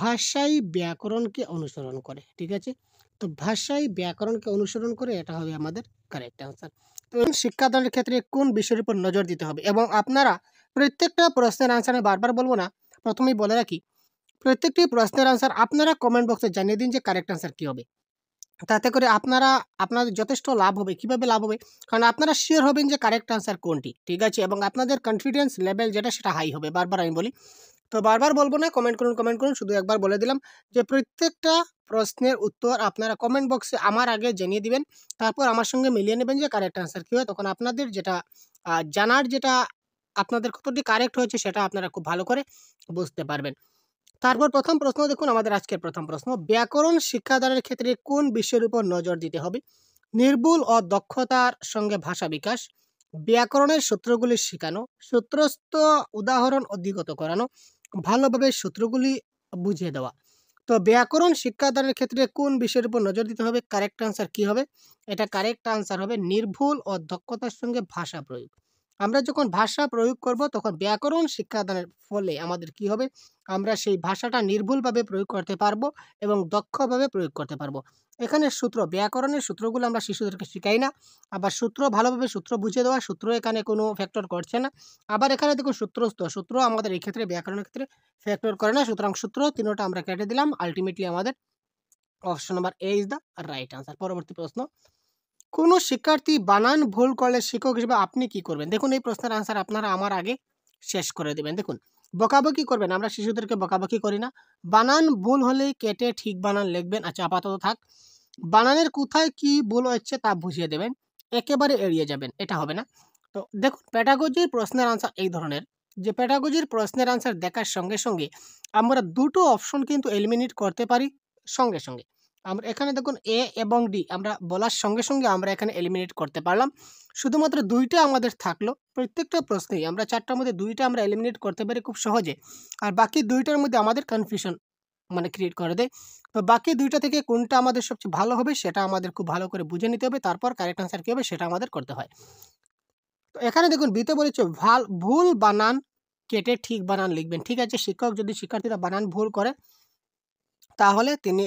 ভাষাই ব্যাকরণকে অনুসরণ করে। ঠিক আছে, তো ভাষাই ব্যাকরণকে অনুসরণ করে, এটা হবে আমাদের কারেক্ট আনসার। তো শিক্ষাদানের ক্ষেত্রে কোন বিষয়ের উপর নজর দিতে হবে এবং আপনারা প্রত্যেকটা প্রশ্নের আনসার আমি বারবার বলবো না, প্রথমেই বলে রাখি প্রত্যেকটি প্রশ্নের আনসার আপনারা কমেন্ট বক্সে জানিয়ে দিন যে কারেক্ট আনসার কী হবে। তাতে করে আপনাদের যথেষ্ট লাভ হবে। কিভাবে লাভ হবে? কারণ আপনারা শিওর হবেন যে কারেক্ট আনসার কোনটি। ঠিক আছে, এবং আপনাদের কনফিডেন্স লেভেল যেটা সেটা হাই হবে। বারবার আমি বলি, তো বারবার বলবো না, কমেন্ট করুন কমেন্ট করুন। শুধু একবার বলে দিলাম যে প্রত্যেকটা প্রশ্নের উত্তর আপনারা কমেন্ট বক্সে আমার আগে জানিয়ে দিবেন। তারপর আমার সঙ্গে মিলিয়ে নেবেন যে কারেক্ট আনসার কী হয়। তখন আপনাদের যেটা জানার যেটা আপনাদের কতটি কারেক্ট হয়েছে সেটা আপনারা খুব ভালো করে বুঝতে পারবেন। তারপর প্রথম প্রশ্ন দেখুন, আমাদের আজকের প্রথম প্রশ্ন, ব্যাকরণ শিক্ষাদানের ক্ষেত্রে কোন বিষয়ের উপর নজর দিতে হবে? নির্ভুল ও দক্ষতার সঙ্গে ভাষা বিকাশ, ব্যাকরণের সূত্রগুলি শেখানো, সূত্রস্থ উদাহরণ অধিগত করানো, ভালোভাবে সূত্রগুলি বুঝিয়ে দেওয়া। তো ব্যাকরণ শিক্ষাদানের ক্ষেত্রে কোন বিষয়ের উপর নজর দিতে হবে? কারেক্ট আনসার কি হবে? এটা কারেক্ট আনসার হবে নির্ভুল ও দক্ষতার সঙ্গে ভাষা প্রয়োগ। আমরা যখন ভাষা প্রয়োগ করব তখন ব্যাকরণ শিক্ষাদানের ফলে আমাদের কি হবে? আমরা সেই ভাষাটা নির্ভুলভাবে প্রয়োগ করতে পারবো এবং দক্ষভাবে প্রয়োগ করতে পারবো। এখানে সূত্র, ব্যাকরণের সূত্রগুলো আমরা শিশুদেরকে শিখাই না। আবার সূত্র ভালোভাবে সূত্র বুঝিয়ে দেওয়া, সূত্র এখানে কোনো ফ্যাক্টর করছে না। আবার এখানে দেখুন সূত্রস্থ, সূত্র আমাদের এই ক্ষেত্রে ব্যাকরণের ক্ষেত্রে ফ্যাক্টর করে না। সুতরাং সূত্র তিনোটা আমরা কেটে দিলাম। আলটিমেটলি আমাদের option number A is the right answer. পরবর্তী প্রশ্ন, কোনো শিক্ষার্থী বানান ভুল করলে শিক্ষক হিসেবে আপনি কি করবেন? দেখুন এই প্রশ্নের আনসার আপনারা আমার আগে শেষ করে দেবেন। দেখুন বকাবকি করবেন, আমরা শিশুদেরকে বকাবকি করি না। বানান ভুল হলে কেটে ঠিক বানান লিখবেন। আচ্ছা আপাতত থাক। বানানের কোথায় কি ভুল হচ্ছে তা বুঝিয়ে দেবেন, একেবারে এড়িয়ে যাবেন, এটা হবে না। তো দেখুন প্যাডাগজির প্রশ্নের আনসার এই ধরনের, যে প্যাডাগজির প্রশ্নের আনসার দেখার সঙ্গে সঙ্গে আমরা দুটো অপশন কিন্তু এলিমিনেট করতে পারি সঙ্গে সঙ্গে। আমরা এখানে দেখুন এ এবং ডি আমরা বলার সঙ্গে সঙ্গে আমরা এখানে এলিমিনেট করতে পারলাম। শুধুমাত্র দুইটা আমাদের থাকলো। প্রত্যেকটা প্রশ্নেই আমরা চারটার মধ্যে দুইটা আমরা এলিমিনেট করতে পারি খুব সহজে, আর বাকি দুইটার মধ্যে আমাদের কনফিউশন মানে ক্রিয়েট করে দেয়। তো বাকি দুইটা থেকে কোনটা আমাদের সবচেয়ে ভালো হবে সেটা আমাদের খুব ভালো করে বুঝে নিতে হবে, তারপর কারেক্ট আনসার কী হবে সেটা আমাদের করতে হয়। তো এখানে দেখুন বিতে বলেছে ভুল বানান কেটে ঠিক বানান লিখবেন। ঠিক আছে, শিক্ষক যদি শিক্ষার্থীরা বানান ভুল করে তাহলে তিনি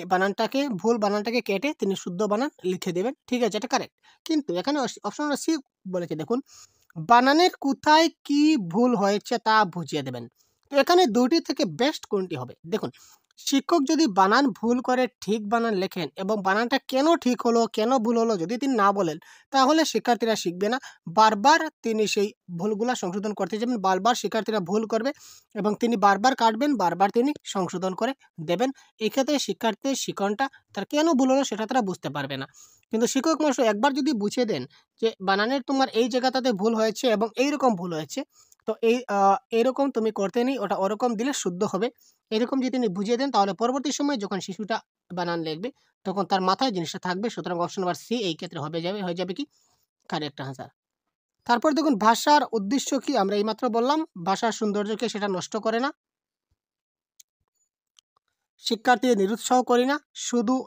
ভুল বানানটাকে কেটে তিনি শুদ্ধ বানান লিখে দেবেন। ঠিক আছে, এটা কারেক্ট। কিন্তু এখানে অপশন সি বলেছে, দেখুন বানানের কোথায় কি ভুল হয়েছে তা বুঝিয়ে দেবেন। তো এখানে দুটি থেকে বেস্ট কোনটি হবে? দেখুন শিক্ষক যদি বানান ভুল করে ঠিক বানান লেখেন এবং বানানটা কেন ঠিক হলো কেন ভুল হলো যদি তিনি না বলেন, তাহলে শিক্ষার্থীরা শিখবে না। বারবার তিনি সেই ভুলগুলা সংশোধন করতে যাবেন, বারবার শিক্ষার্থীরা ভুল করবে এবং তিনি বারবার কাটবেন, বারবার তিনি সংশোধন করে দেবেন। এক্ষেত্রে শিক্ষার্থীর শিক্ষণটা তার কেন ভুল হলো সেটা তারা বুঝতে পারবে না। কিন্তু শিক্ষক মশাই একবার যদি বুঝিয়ে দেন যে বানানের তোমার এই জায়গাটাতে ভুল হয়েছে এবং এইরকম ভুল হয়েছে, তো এইরকম তুমি করতে নেই, ওটা ওরকম দিলে শুদ্ধ হবে, এরকম যদি তিনি বুঝিয়ে দেন তাহলে পরবর্তী সময়ে যখন শিশুটা বানান লিখবে তখন তার মাথায় জিনিসটা থাকবে। সুতরাং অপশন নাম্বার সি এই ক্ষেত্রে হয়ে যাবে কি কারেক্ট আনসার। তারপর দেখুন ভাষার উদ্দেশ্য কি? আমরা এইমাত্র বললাম ভাষার সৌন্দর্যকে সেটা নষ্ট করে না, শিক্ষার্থীদের নিরুৎসাহ করি না,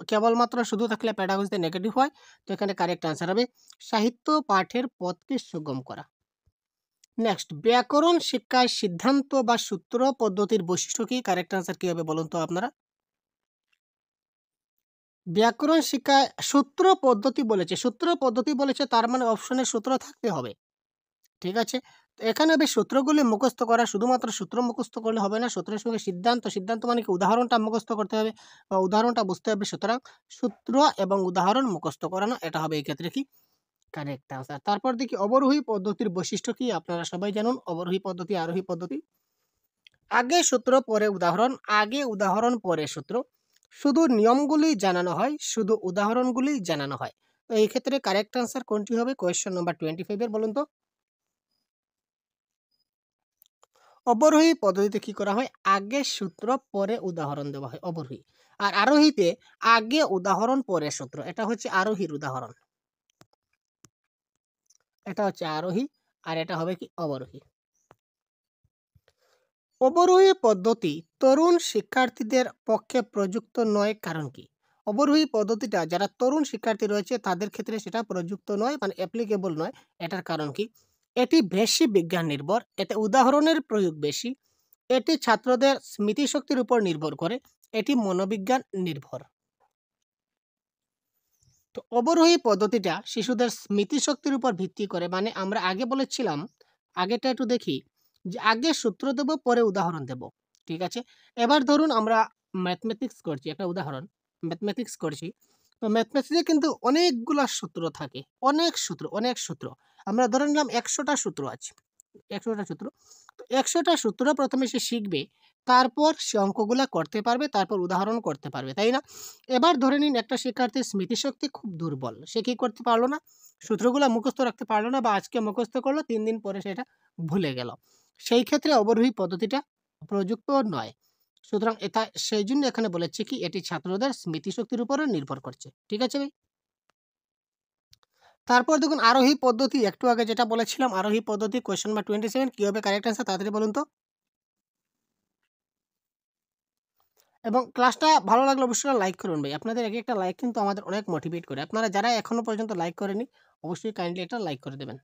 কেবলমাত্র শুধু থাকলে প্যাডাগজিতে নেগেটিভ হয়। তো এখানে কারেক্ট আনসার হবে সাহিত্য পাঠের পথকে সুগম করা। নেক্সট, ব্যাকরণ শিক্ষায় সিদ্ধান্ত বা সূত্র পদ্ধতির বৈশিষ্ট্য কি? কারেক্ট আনসার কি হবে বলুন তো আপনারা। ব্যাকরণ শিক্ষায় সূত্র পদ্ধতি বলেছে, তার মানে অপশনে সূত্র থাকতে হবে। ঠিক আছে, তো এখানে সূত্রগুলি মুখস্থ করা, শুধুমাত্র সূত্র মুখস্থ করলে হবে না, সূত্রের সঙ্গে সিদ্ধান্ত মানে কি উদাহরণটা মুখস্থ করতে হবে বা উদাহরণটা বুঝতে হবে। সুতরাং সূত্র এবং উদাহরণ মুখস্থ করানো, এটা হবে এই ক্ষেত্রে কি কারেক্ট আনসার। তারপর দেখি অবরোহী পদ্ধতির বৈশিষ্ট্য কি? আপনারা সবাই জানুন অবরোহী পদ্ধতি আরোহী পদ্ধতি। আগে সূত্র পরে উদাহরণ, আগে উদাহরণ পরে সূত্র। শুধু নিয়মগুলি জানানো হয়, শুধু উদাহরণগুলি জানানো হয়। তো এই ক্ষেত্রে কারেক্ট আনসার কোনটি হবে? কোয়েশ্চেন নাম্বার 25 এর বলুন তো। অবরোহী পদ্ধতিতে কি করা হয়? আগে সূত্র পরে উদাহরণ দেওয়া হয়, অবরোহী। আর আরোহীতে আগে উদাহরণ পরে সূত্র। এটা হচ্ছে আরোহীর উদাহরণ। এটা হচ্ছে আরোহী আর এটা হবে কি? অবরোহী। অবরোহী পদ্ধতি তরুণ শিক্ষার্থীদের পক্ষে প্রযুক্ত নয় কারণ কি? অবরোহী পদ্ধতিটা যারা তরুণ শিক্ষার্থী রয়েছে তাদের ক্ষেত্রে সেটা প্রযুক্ত নয়, মানে অ্যাপ্লিকেবল নয়। এটার কারণ কি? এটি বেশি বিজ্ঞান নির্ভর, এতে উদাহরণের প্রয়োগ বেশি, এটি ছাত্রদের স্মৃতিশক্তির উপর নির্ভর করে, এটি মনোবিজ্ঞান নির্ভর। তো অবরোহী পদ্ধতিটা শিশুদের স্মৃতিশক্তির উপর ভিত্তি করে, মানে আমরা আগে বলেছিলাম, আগেটা একটু দেখি, যে আগে সূত্র দেব পরে উদাহরণ দেব। ঠিক আছে? এবার ধরুন আমরা ম্যাথমেটিক্স করছি, একটা উদাহরণ, ম্যাথমেটিক্স করছি। তো ম্যাথমেটিক্সে কিন্তু অনেকগুলা সূত্র থাকে, অনেক সূত্র। আমরা ধরে নিলাম 100টা সূত্র আছে, 100টা সূত্র। তো 100টা সূত্র প্রথমে সে শিখবে, তারপর সে অঙ্কগুলা করতে পারবে, তারপর উদাহরণ করতে পারবে, তাই না? এবার ধরে নিন একটা শিক্ষার্থীর স্মৃতিশক্তি খুব দুর্বল, সে কি করতে পারলো না, সূত্রগুলা মুখস্থ রাখতে পারলো না, বা আজকে মুখস্থ করলো 3 দিন পরে সেটা ভুলে গেল। সেই ক্ষেত্রে অবরোহী পদ্ধতিটা প্রযুক্ত নয়। সুতরাং এটা সেই জন্য এখানে বলেছে কি এটি ছাত্রদের স্মৃতিশক্তির উপরে নির্ভর করছে। ঠিক আছে ভাই? তারপর দেখুন আরোহী পদ্ধতি, একটু আগে যেটা বলেছিলাম আরোহী পদ্ধতি, কোয়েশ্চেন নাম্বার 27 কি হবে কারেক্ট অ্যান্সার? তাড়াতাড়ি বলুন তো। এবং ক্লাসটা ভালো লাগলে অবশ্যই লাইক করুন ভাই। আপনাদের এক একটা লাইক কিন্তু আমাদের অনেক মোটিভেট করে। আপনারা যারা এখনো পর্যন্ত লাইক করেনি অবশ্যই কাইন্ডলি একটা লাইক করে দেবেন।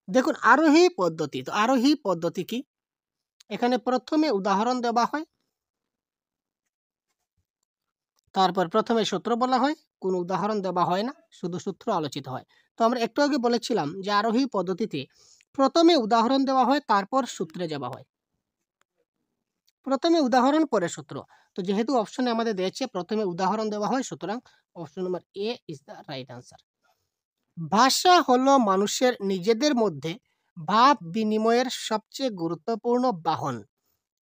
দেখুন আরোহী পদ্ধতি, তো আরোহী পদ্ধতি কি? এখানে প্রথমে উদাহরণ দেওয়া হয়, তারপর প্রথমে সূত্র বলা হয়, কোনো উদাহরণ দেওয়া হয় না, শুধু সূত্র আলোচিত হয়। তো আমরা একটু আগে বলেছিলাম যে আরোহী পদ্ধতিতে প্রথমে উদাহরণ দেওয়া হয়, তারপর সূত্রে যাওয়া হয়। প্রথমে উদাহরণ পরে সূত্র। তো যেহেতু অপশনে আমাদের দিয়েছে প্রথমে উদাহরণ দেওয়া হয়, সুতরাং option number A is the right answer. ভাষা হলো মানুষের নিজেদের মধ্যে ভাব বিনিময়ের সবচেয়ে গুরুত্বপূর্ণ বাহন।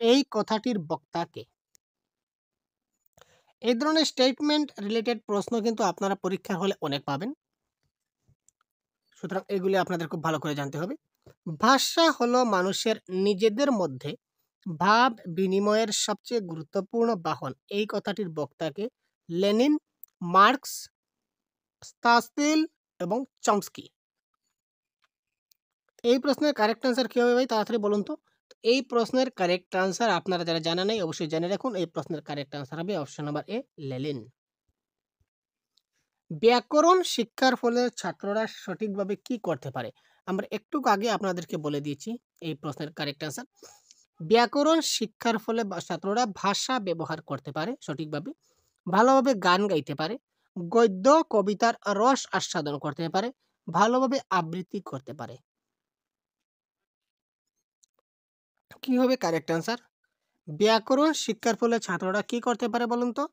এই কথাটির বক্তা কে? এই ধরনের স্টেটমেন্ট রিলেটেড প্রশ্ন কিন্তু আপনারা পরীক্ষার হলে অনেক পাবেন, সুতরাং এগুলি আপনাদের খুব ভালো করে জানতে হবে। ভাষা হলো মানুষের নিজেদের মধ্যে ভাব বিনিময়ের সবচেয়ে গুরুত্বপূর্ণ বাহন, এই কথাটির বক্তাকে? লেনিন, মার্কস, স্তাসিল এবং চমস্কি। এই প্রশ্নের কারেক্ট আনসার কি হবে ভাই? তাড়াতাড়ি বলুন তো। এই প্রশ্নের কারেক্ট আনসার আপনারা যারা জানা নেই অবশ্যই জেনে রাখুন, এই প্রশ্নের কারেক্ট আনসার হবে অপশন নাম্বার এ, লেনিন। ব্যাকরণ শিক্ষার ফলে ছাত্ররা সঠিকভাবে কি করতে পারে? আমরা একটু আগে আপনাদেরকে বলে দিয়েছি এই প্রশ্নের কারেক্ট আনসার। ব্যাকরণ শিক্ষার ফলে ছাত্ররা ভাষা ব্যবহার করতে পারে সঠিকভাবে, ভালোভাবে গান গাইতে পারে, গদ্য কবিতার রস আস্বাদন করতে পারে, ভালোভাবে আবৃত্তি করতে পারে। কি হবে কারেক্ট আনসার? ব্যাকরণ শিক্ষার ফলে ছাত্ররা কি করতে পারে বলুন তো?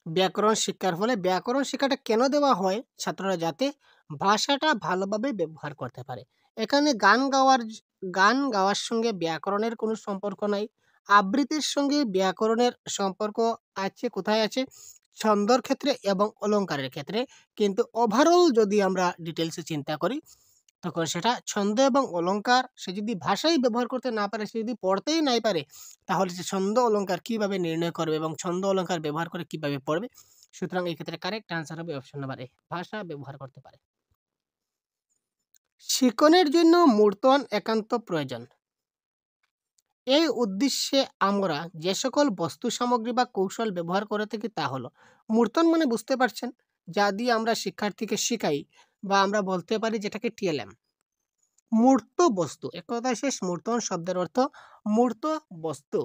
ব্যাকরণ শিক্ষার ফলে, ব্যাকরণ শিক্ষাটা কেন দেওয়া হয়? ছাত্ররা যাতে ভাষাটা ভালোভাবে ব্যবহার করতে পারে। এখানে গান গাওয়ার সঙ্গে ব্যাকরণের কোনো সম্পর্ক নাই। আবৃত্তির সঙ্গে ব্যাকরণের সম্পর্ক আছে, কোথায় আছে? ছন্দর ক্ষেত্রে এবং অলংকারের ক্ষেত্রে। কিন্তু ওভারঅল যদি আমরা ডিটেলসে চিন্তা করি তখন সেটা ছন্দ এবং অলংকার, সে যদি ভাষাই ব্যবহার করতে না পারে, সে যদি পড়তেই নাই পারে, তাহলে সে ছন্দ অলংকার কিভাবে নির্ণয় করবে এবং ছন্দ অলংকার ব্যবহার করে কিভাবে পড়বে? সুতরাং এই ক্ষেত্রে কারেক্ট আনসার হবে অপশন নাম্বার এ, ভাষা ব্যবহার করতে পারে। শিক্ষণের জন্য মূর্তন একান্ত প্রয়োজন। এই উদ্দেশ্যে আমরা যে সকল বস্তু সামগ্রী বা কৌশল ব্যবহার করে থাকি তা হলো, মূর্তন মানে বুঝতে পারছেন, যা দিয়ে আমরা শিক্ষার্থীকে শিখাই, বা আমরা বলতে পারি যেটাকে টিএলএম, মূর্ত বস্তু। এক কথায় শেষ, মূর্তন শব্দের অর্থ মূর্ত বস্তু।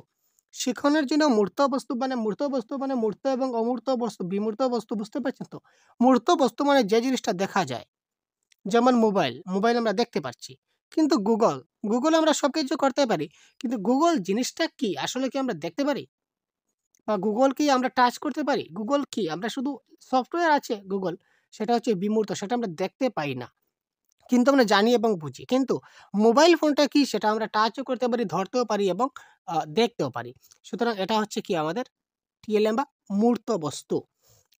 শিখনের জন্য মূর্ত বস্তু মানে মূর্ত এবং অমূর্ত বস্তু, বিমূর্ত বস্তু, বুঝতে পারছেন তো? মূর্ত বস্তু মানে যে জিনিসটা দেখা যায়, যেমন মোবাইল আমরা দেখতে পাচ্ছি। কিন্তু গুগল আমরা সবকিছু করতে পারি, কিন্তু গুগল জিনিসটা কি আসলে কি আমরা দেখতে পারি? বা গুগল কি আমরা টাচ করতে পারি? গুগল কি আমরা শুধু সফটওয়্যার আছে গুগল, সেটা হচ্ছে বিমূর্ত, সেটা আমরা দেখতে পাই না, কিন্তু আমরা জানি এবং বুঝি। কিন্তু মোবাইল ফোনটা কি সেটা আমরা টাচও করতে পারি, ধরতেও পারি এবং দেখতেও পারি। সুতরাং এটা হচ্ছে কি আমাদের টিএলএম বা মূর্ত বস্তু।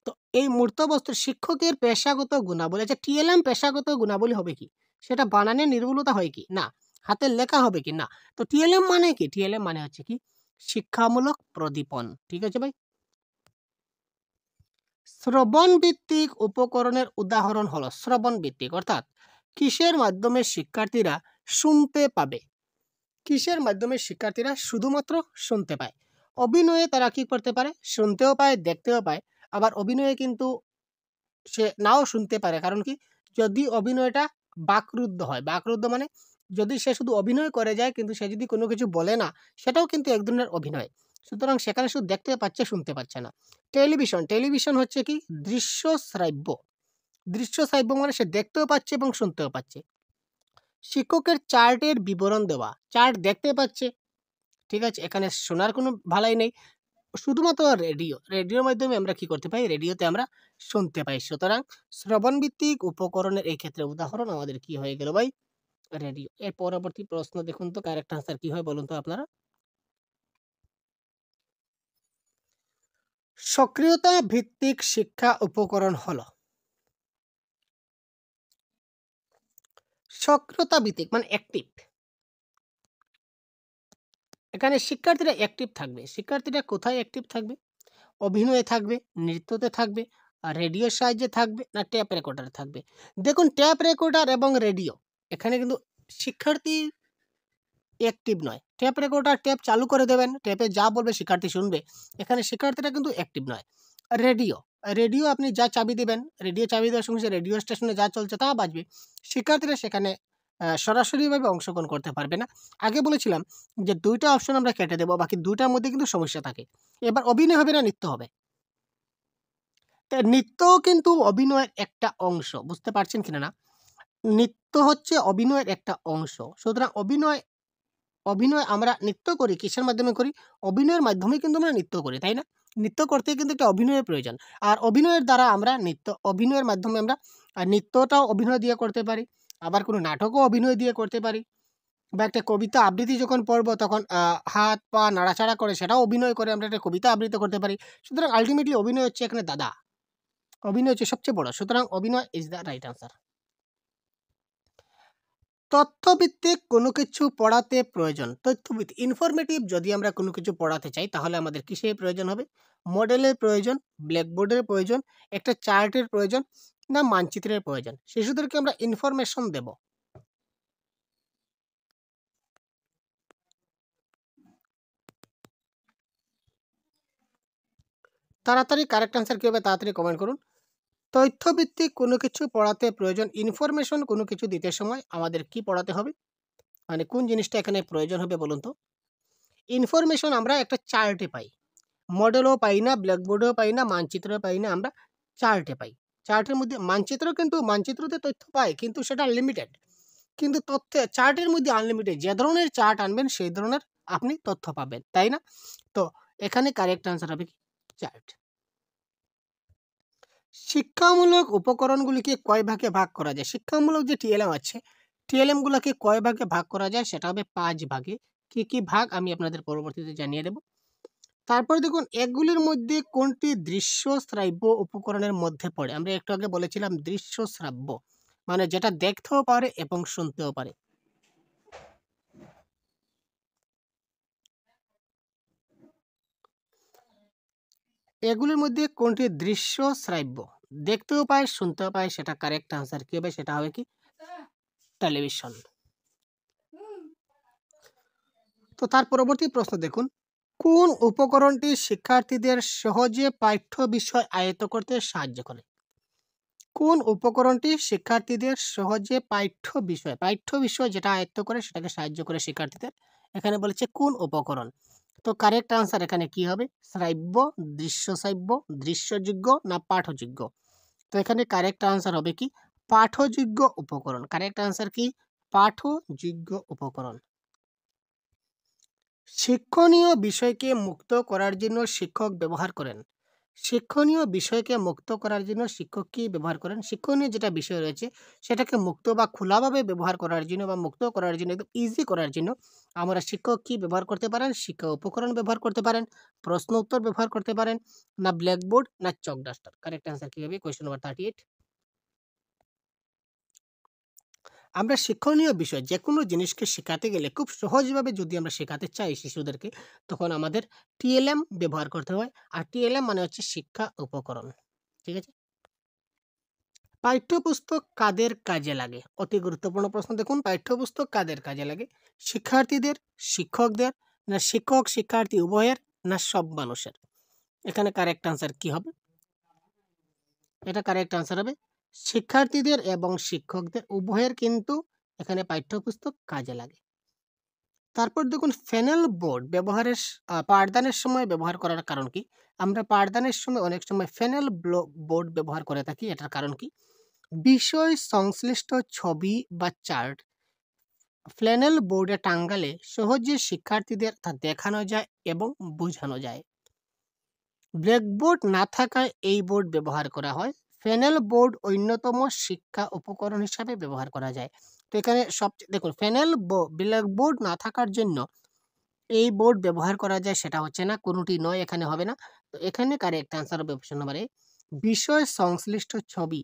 তো এই মূর্ত বস্তুর শিক্ষকের পেশাগত গুণাবলী, আচ্ছা টিএলএম পেশাগত গুণাবলী হবে কি? সেটা বানানের নির্ভুলতা হয় কি? না। হাতের লেখা হবে কি? না। তো টিএলএম মানে কি? টিএলএম মানে হচ্ছে কি? শিক্ষামূলক প্রদীপন। ঠিক আছে ভাই? শ্রবণ ভিত্তিক উপকরণের উদাহরণ হলো শ্রবণ ভিত্তিক, অর্থাৎ কিসের মাধ্যমে শিক্ষার্থীরা শুনতে পাবে? কিসের মাধ্যমে শিক্ষার্থীরা শুধুমাত্র শুনতে পায়? অভিনয়ে তারা কি করতে পারে? শুনতেও পায়, দেখতেও পায়। আবার অভিনয়ে কিন্তু সে নাও শুনতে পারে। কারণ কি? যদি অভিনয়টা বাকরুদ্ধ হয়। বাকরুদ্ধ মানে যদি সে শুধু অভিনয় করে যায় কিন্তু সে যদি কোনো কিছু বলে না, সেটাও কিন্তু এক ধরনের অভিনয়। সুতরাং সেখানে শুধু দেখতে পাচ্ছে, শুনতে পাচ্ছে না। টেলিভিশন, টেলিভিশন হচ্ছে কি? দৃশ্য শ্রাব্য। দৃশ্য শ্রাব্য মানে সে দেখতেও পাচ্ছে এবং শুনতেও পাচ্ছে। শিক্ষকের চার্টের বিবরণ দেওয়া, চার্ট দেখতে পাচ্ছে, ঠিক আছে? এখানে শোনার কোনো ভালাই নেই। শুধুমাত্র রেডিও, রেডিওর মাধ্যমে আমরা কি করতে পাই? রেডিওতে আমরা শুনতে পাই। সুতরাং শ্রবণ ভিত্তিক উপকরণের এই ক্ষেত্রে উদাহরণ আমাদের কি হয়ে গেল ভাই? রেডিও। এর পরবর্তী প্রশ্ন দেখুন তো, কারেক্ট আনসার কি হয় বলুন তো আপনারা? সক্রিয়তা ভিত্তিক শিক্ষা উপকরণ হলো, সক্রিয়তা ভিত্তিক মানে অ্যাক্টিভ। এখানে শিক্ষার্থীরা অ্যাক্টিভ থাকবে। শিক্ষার্থীরা কোথায় অ্যাক্টিভ থাকবে? অভিনয়ে থাকবে, নৃত্যতে থাকবে, আর রেডিওর সাহায্যে থাকবে, না ট্যাপ রেকর্ডারে থাকবে? দেখুন ট্যাপ রেকর্ডার এবং রেডিও, এখানে কিন্তু শিক্ষার্থী অ্যাক্টিভ নয়। ট্যাপ রেকর্ডার ট্যাপ চালু করে দেবেন, ট্যাপে যা বলবে শিক্ষার্থী শুনবে। এখানে শিক্ষার্থীরা কিন্তু অ্যাক্টিভ নয়। রেডিও, রেডিও আপনি যা চাবি দিবেন, রেডিও চাবি দেওয়ার সঙ্গে সঙ্গে রেডিও স্টেশনে যা চলছে তা বাজবে। শিক্ষার্থীরা সেখানে সরাসরিভাবে অংশগ্রহণ করতে পারবে না। আগে বলেছিলাম যে ২ টা অপশন আমরা কেটে দেব, বাকি ২ টার মধ্যে কিন্তু সমস্যা থাকে। এবার অভিনয় হবে না নৃত্য হবে? তা নৃত্যও কিন্তু অভিনয়ের একটা অংশ। বুঝতে পারছেন কিনা না? নৃত্য হচ্ছে অভিনয়ের একটা অংশ। সুতরাং অভিনয়, অভিনয় আমরা নৃত্য করি কিসের মাধ্যমে করি? অভিনয়ের মাধ্যমেই কিন্তু আমরা নৃত্য করি, তাই না? নৃত্য করতে কিন্তু একটা অভিনয়ের প্রয়োজন। আর অভিনয়ের দ্বারা আমরা অভিনয়ের মাধ্যমে আমরা নৃত্যটাও অভিনয় দিয়ে করতে পারি। আবার কোনো নাটকও অভিনয় দিয়ে করতে পারি। বা একটা কবিতা আবৃত্তি যখন পড়ব তখন হাত পা নাড়াচাড়া করে সেটাও অভিনয় করে আমরা একটা কবিতা আবৃত্তি করতে পারি। সুতরাং আল্টিমেটলি অভিনয় হচ্ছে এখানে দাদা। অভিনয় হচ্ছে সবচেয়ে বড়। সুতরাং অভিনয় ইজ দ্য রাইট আনসার। তথ্যভিত্তিক কোনো কিছু পড়াতে প্রয়োজন। তথ্যভিত্তিক ইনফরমেটিভ যদি আমরা কোনো কিছু পড়াতে চাই তাহলে আমাদের কিসের প্রয়োজন হবে? মডেলের প্রয়োজন, ব্ল্যাকবোর্ডের প্রয়োজন, একটা চার্টের প্রয়োজন, না মানচিত্রের প্রয়োজন? শিশুদেরকে আমরা ইনফরমেশন দেব। তাড়াতাড়ি কারেক্ট আনসার কি হবে তাড়াতাড়ি কমেন্ট করুন। তথ্যভিত্তিক কোনো কিছু পড়াতে প্রয়োজন, ইনফরমেশন কোনো কিছু দিতে সময় আমাদের কি পড়াতে হবে? মানে কোন জিনিসটা এখানে প্রয়োজন হবে বলুন তো? ইনফরমেশন আমরা একটা চার্টে পাই। মডেলও পাই না, ব্ল্যাকবোর্ডেও পাই না, মানচিত্রেও পাই না, আমরা চার্টে পাই। চার্টের মধ্যে মানচিত্র, কিন্তু মানচিত্রতে তথ্য পাই কিন্তু সেটা লিমিটেড। কিন্তু তথ্যে চার্টের মধ্যে আনলিমিটেড। যে ধরনের চার্ট আনবেন সেই ধরনের আপনি তথ্য পাবেন, তাই না? তো এখানে কারেক্ট আনসার হবে কি? চার্ট। শিক্ষামূলক উপকরণগুলিকে কয় ভাগে ভাগ করা যায়? শিক্ষামূলক যে টিএলএম আছে, টিএলএম গুলোকে কয় ভাগে ভাগ করা যায়? সেটা হবে ৫ ভাগে। কি কি ভাগ আমি আপনাদের পরবর্তীতে জানিয়ে দেব। তারপরে দেখুন এগুলির মধ্যে কোনটি দৃশ্য শ্রাব্য উপকরণের মধ্যে পড়ে? আমরা একটু আগে বলেছিলাম দৃশ্য শ্রাব্য মানে যেটা দেখতেও পারে এবং শুনতেও পারে। এগুলির মধ্যে কোনটি দৃশ্য শ্রাব্য? দেখতেও পায়, শুনতেও পায়, সেটা কারেক্ট আনসার কি হবে? সেটা হবে কি? টেলিভিশন। তো তার পরবর্তী প্রশ্ন দেখুন, কোন উপকরণটি শিক্ষার্থীদের সহজে পাঠ্য বিষয় আয়ত্ত করতে সাহায্য করে? কোন উপকরণটি শিক্ষার্থীদের সহজে পাঠ্য বিষয় যেটা আয়ত্ত করে সেটাকে সাহায্য করে শিক্ষার্থীদের? এখানে বলেছে কোন উপকরণ। তো কারেক্ট আনসার এখানে কি হবে? শ্রাব্য, দৃশ্য শ্রাব্য, দৃশ্যযোগ্য, না পাঠযোগ্য? তো এখানে কারেক্ট আনসার হবে কি? পাঠযোগ্য উপকরণ। কারেক্ট আনসার কি? পাঠযোগ্য উপকরণ। শিক্ষণীয় বিষয়কে মুক্ত করার জন্য শিক্ষক ব্যবহার করেন শিক্ষণীয় বিষয়কে মুক্ত করার জন্য শিক্ষক কি ব্যবহার করেন? শিক্ষণীয় যেটা বিষয় রয়েছে সেটাকে মুক্ত বা খোলাভাবে ব্যবহার করার জন্য বা মুক্ত করার জন্য, একদম ইজি করার জন্য আমরা শিক্ষক কি ব্যবহার করতে পারেন? শিক্ষা উপকরণ ব্যবহার করতে পারেন, প্রশ্ন উত্তর ব্যবহার করতে পারেন, না ব্ল্যাকবোর্ড, না চক ডাস্টার। কারেক্ট অ্যান্সার কি হবে? Question number 38। আমরা শিক্ষণীয় বিষয় যেকোনো জিনিসকে শেখাতে গেলে খুব সহজভাবে যদি আমরা শেখাতে চাই শিশুদেরকে, তখন আমাদের টিএলএম ব্যবহার করতে হয়। আর টিএলএম মানে হচ্ছে শিক্ষা উপকরণ। ঠিক আছে? পাঠ্যপুস্তক কাদের কাজে লাগে? অতি গুরুত্বপূর্ণ প্রশ্ন। দেখুন, পাঠ্যপুস্তক কাদের কাজে লাগে? শিক্ষার্থীদের, শিক্ষকদের, না শিক্ষক শিক্ষার্থী উভয়ের, না সব মানুষের? এখানে কারেক্ট আনসার কি হবে? এটা কারেক্ট আনসার হবে শিক্ষার্থীদের এবং শিক্ষকদের উভয়ের কিন্তু এখানে পাঠ্যপুস্তক কাজে লাগে। তারপর দেখুন, ফেনেল বোর্ড ব্যবহারের পাঠদানের সময় ব্যবহার করার কারণ কি? আমরা পাঠদানের সময় অনেক সময় ফেনেল বোর্ড ব্যবহার করে থাকি। এটার কারণ কি? বিষয় সংশ্লিষ্ট ছবি বা চার্ট ফ্ল্যানেল বোর্ডে টাঙ্গালে সহজে শিক্ষার্থীদের তা দেখানো যায় এবং বোঝানো যায়। ব্ল্যাকবোর্ড না থাকায় এই বোর্ড ব্যবহার করা হয়। ফ্ল্যানেল বোর্ড অন্যতম শিক্ষা উপকরণ হিসাবে ব্যবহার করা যায়। তো এখানে সবচেয়ে দেখুন, ব্ল্যাকবোর্ড না থাকার জন্য এই বোর্ড ব্যবহার করা যায়, সেটা হচ্ছে না, কোনোটি নয়, এখানে হবে না। তো এখানে কারেক্ট আনসার হবে অপশন নম্বর এ, বিষয় সংশ্লিষ্ট ছবি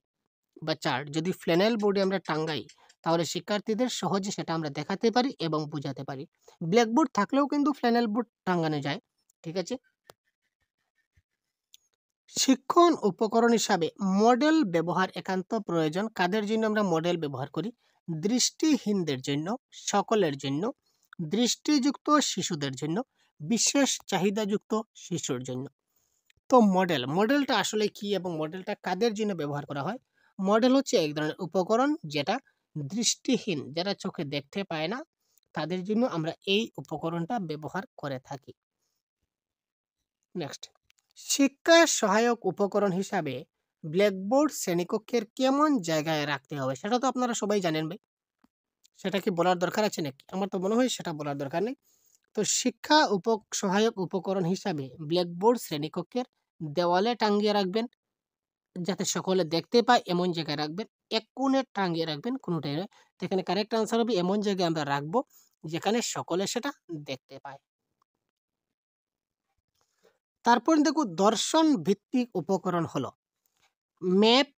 বা চার্ট যদি ফ্ল্যানেল বোর্ডে আমরা টাঙ্গাই, তাহলে শিক্ষার্থীদের সহজে সেটা আমরা দেখাতে পারি এবং বোঝাতে পারি। ব্ল্যাকবোর্ড থাকলেও কিন্তু ফ্ল্যানেল বোর্ড টাঙ্গানো যায়। ঠিক আছে? শিক্ষণ উপকরণ হিসাবে মডেল ব্যবহার একান্ত প্রয়োজন। কাদের জন্য আমরা মডেল ব্যবহার করি? দৃষ্টিহীনদের জন্য, সকলের জন্য, দৃষ্টিযুক্ত শিশুদের জন্য, বিশেষ চাহিদাযুক্ত শিশুর জন্য। তো মডেলটা আসলে কি এবং মডেলটা কাদের জন্য ব্যবহার করা হয়? মডেল হচ্ছে এক ধরনের উপকরণ যেটা দৃষ্টিহীন, যারা চোখে দেখতে পায় না, তাদের জন্য আমরা এই উপকরণটা ব্যবহার করে থাকি। নেক্সট, শিক্ষার সহায়ক উপকরণ হিসাবে ব্ল্যাকবোর্ড শ্রেণীকক্ষের কেমন জায়গায় রাখতে হবে? সেটা তো আপনারা সবাই জানেন ভাই। সেটা কি বলার দরকার আছে নাকি? আমার তো মনে হয় সেটা বলার দরকার নেই। তো শিক্ষা সহায়ক উপকরণ হিসাবে ব্ল্যাকবোর্ড শ্রেণীকক্ষের দেওয়ালে টাঙ্গিয়ে রাখবেন, যাতে সকলে দেখতে পায় এমন জায়গায় রাখবেন। এক কোণে টাঙ্গিয়ে রাখবেন, কোনটাই নয়। তো এখানে কারেক্ট আনসার হবে এমন জায়গায় আমরা রাখবো যেখানে সকলে সেটা দেখতে পায়। তারপর দেখো, দর্শন ভিত্তিক উপকরণ হলো ম্যাপ,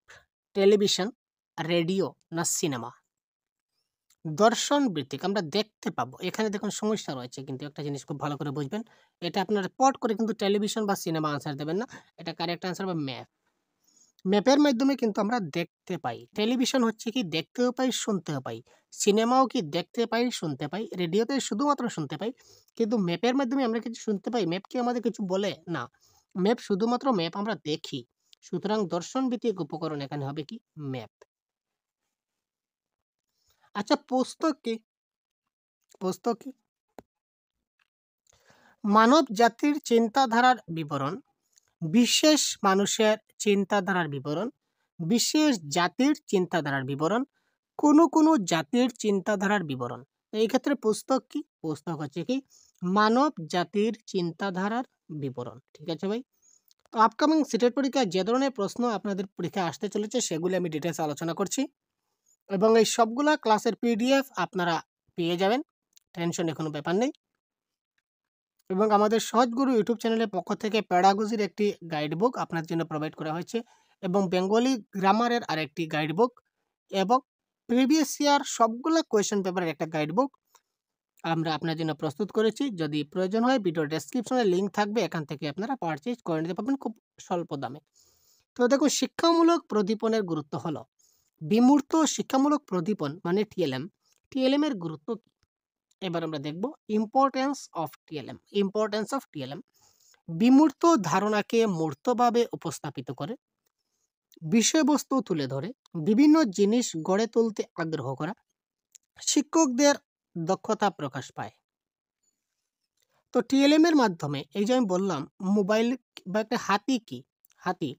টেলিভিশন, রেডিও, না সিনেমা? দর্শন ভিত্তিক আমরা দেখতে পাবো। এখানে দেখুন সমস্যা রয়েছে, কিন্তু একটা জিনিস খুব ভালো করে বুঝবেন। এটা আপনারা পট করে কিন্তু টেলিভিশন বা সিনেমা আনসার দেবেন না। এটা কারেক্ট আনসার হবে ম্যাপ। ম্যাপের মাধ্যমে কিন্তু আমরা দেখতে পাই। টেলিভিশন হচ্ছে কি দেখতেও পাই, শুনতেও পাই। সিনেমাও কি দেখতে পাই, শুনতে পাই। রেডিওতে শুধুমাত্র শুনতে পাই। কিন্তু ম্যাপের মাধ্যমে আমরা কিছু শুনতে পাই। ম্যাপ কি আমাদের কিছু বলে? না। ম্যাপ শুধুমাত্র ম্যাপ আমরা দেখি। সুতরাং দর্শন ভিত্তিক উপকরণ এখানে হবে কি? ম্যাপ। আচ্ছা, পুস্তক কি? পুস্তক কি? মানব জাতির চিন্তাধারার বিবরণ, বিশেষ মানুষের চিন্তাধারার বিবরণ, বিশেষ জাতির চিন্তাধারার বিবরণ, কোনো জাতির চিন্তাধারার বিবরণ। তো এই ক্ষেত্রে পুস্তক কি? পুস্তক হচ্ছে কি? মানব জাতির চিন্তাধারার বিবরণ। ঠিক আছে ভাই? তো আপকামিং সিটের পরীক্ষায় যে ধরনের প্রশ্ন আপনাদের পরীক্ষায় আসতে চলেছে সেগুলি আমি ডিটেলস আলোচনা করছি, এবং এই সবগুলা ক্লাসের পিডিএফ আপনারা পেয়ে যাবেন। টেনশনের কোনো ব্যাপার নেই। এবং আমাদের সহজগুরু ইউটিউব চ্যানেলের পক্ষ থেকে প্যাডাগজির একটি গাইড বুক আপনার জন্য প্রোভাইড করা হয়েছে, এবং বেঙ্গলি গ্রামারের আরেকটি গাইড বুক, এবং প্রিভিয়াস ইয়ার সবগুলো কোয়েশ্চেন পেপারের একটা গাইড বুক আমরা আপনার জন্য প্রস্তুত করেছি। যদি প্রয়োজন হয় ভিডিও ডেসক্রিপশনে লিঙ্ক থাকবে, এখান থেকে আপনারা পারচেজ করে নিতে পারবেন খুব স্বল্প দামে। তো দেখুন, শিক্ষামূলক প্রদীপনের গুরুত্ব হলো বিমূর্ত শিক্ষামূলক প্রদীপন মানে টিএলএম। টিএলএম এর গুরুত্ব কি? এবার আমরা দেখব importance of TLM. Importance of TLM বিমূর্ত ধারণাকে মূর্তভাবে উপস্থাপিত করে, বিষয়বস্তু তুলে ধরে, বিভিন্ন জিনিস গড়ে তুলতে আগ্রহ করা, শিক্ষকদের দক্ষতা প্রকাশ পায়। তো টিএলএম এর মাধ্যমে এই যে আমি বললাম মোবাইল বা একটা হাতি কি? হাতি।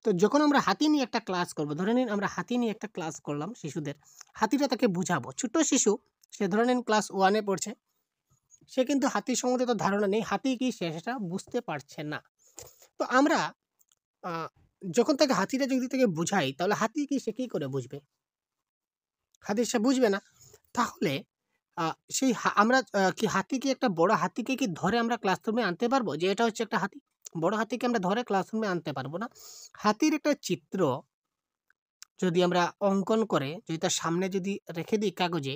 তো যখন আমরা হাতি নিয়ে একটা ক্লাস করব, ধরে নিন আমরা হাতি নিয়ে একটা ক্লাস করলাম শিশুদের, হাতিটা তাকে বুঝাবো। ছোট শিশু, সে ধরে নিন ক্লাস 1 এ পড়ছে, সে কিন্তু হাতির সম্বন্ধে তো ধারণা নেই, হাতি কি সে সেটা বুঝতে পারছে না। তো আমরা আ যখন তাকে হাতিটা যদি তাকে বুঝাই তাহলে হাতি কি সে কি করে বুঝবে? হাতি সে বুঝবে না। তাহলে আ সেই আমরা কি হাতিকে একটা বড় হাতিকে কি ধরে আমরা ক্লাসরুমে আনতে পারবো? যে এটা হচ্ছে একটা হাতি। বড় হাতিকে আমরা ধরে ক্লাসরুমে আনতে পারবো না। হাতির একটা চিত্র যদি আমরা অঙ্কন করে যদি তার সামনে যদি রেখে দিই কাগজে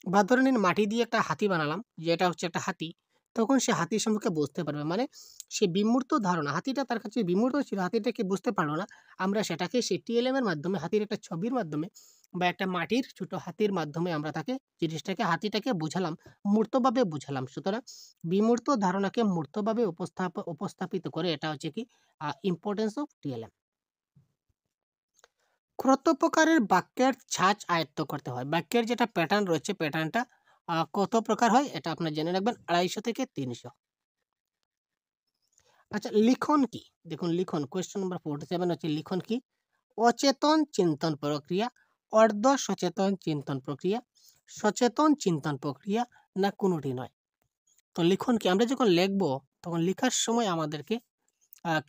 বা ধরে নিন মাটি দিয়ে একটা হাতি বানালাম যে এটা হচ্ছে একটা হাতি। তখন সে হাতির সম্পর্কে বুঝতে পারবে। মানে সে বিমূর্ত ধারণা, হাতিটা তার কাছে বিমূর্ত ছিল, হাতিটাকে বুঝতে পারল না। আমরা সেটাকে সেই টিএলএম এর মাধ্যমে হাতির একটা ছবির মাধ্যমে বা একটা মাটির ছোট হাতির মাধ্যমে আমরা তাকে জিনিসটাকে হাতিটাকে বুঝালাম, মূর্তভাবে বুঝালাম। সুতরাং বিমূর্ত ধারণাকে মূর্তভাবে উপস্থাপিত করে এটা হচ্ছে কি ইম্পোর্টেন্স অফ টিএলএম। কত প্রকারের বাক্যের ছাঁচ আয়ত্ত করতে হয়? বাক্যের যেটা প্যাটার্ন রয়েছে প্যাটার্নটা কত প্রকার হয় এটা আপনারা জেনে রাখবেন ২৫০ থেকে ৩০০। আচ্ছা লিখন কি? দেখুন লিখন কোয়েশ্চেন নাম্বার 47 হচ্ছে লিখন কি? অচেতন চিন্তন প্রক্রিয়া, অর্ধ সচেতন চিন্তন প্রক্রিয়া, সচেতন চিন্তন প্রক্রিয়া না কোনটি নয়? তো লিখন কি? আমরা যখন লিখবো তখন লিখার সময় আমাদেরকে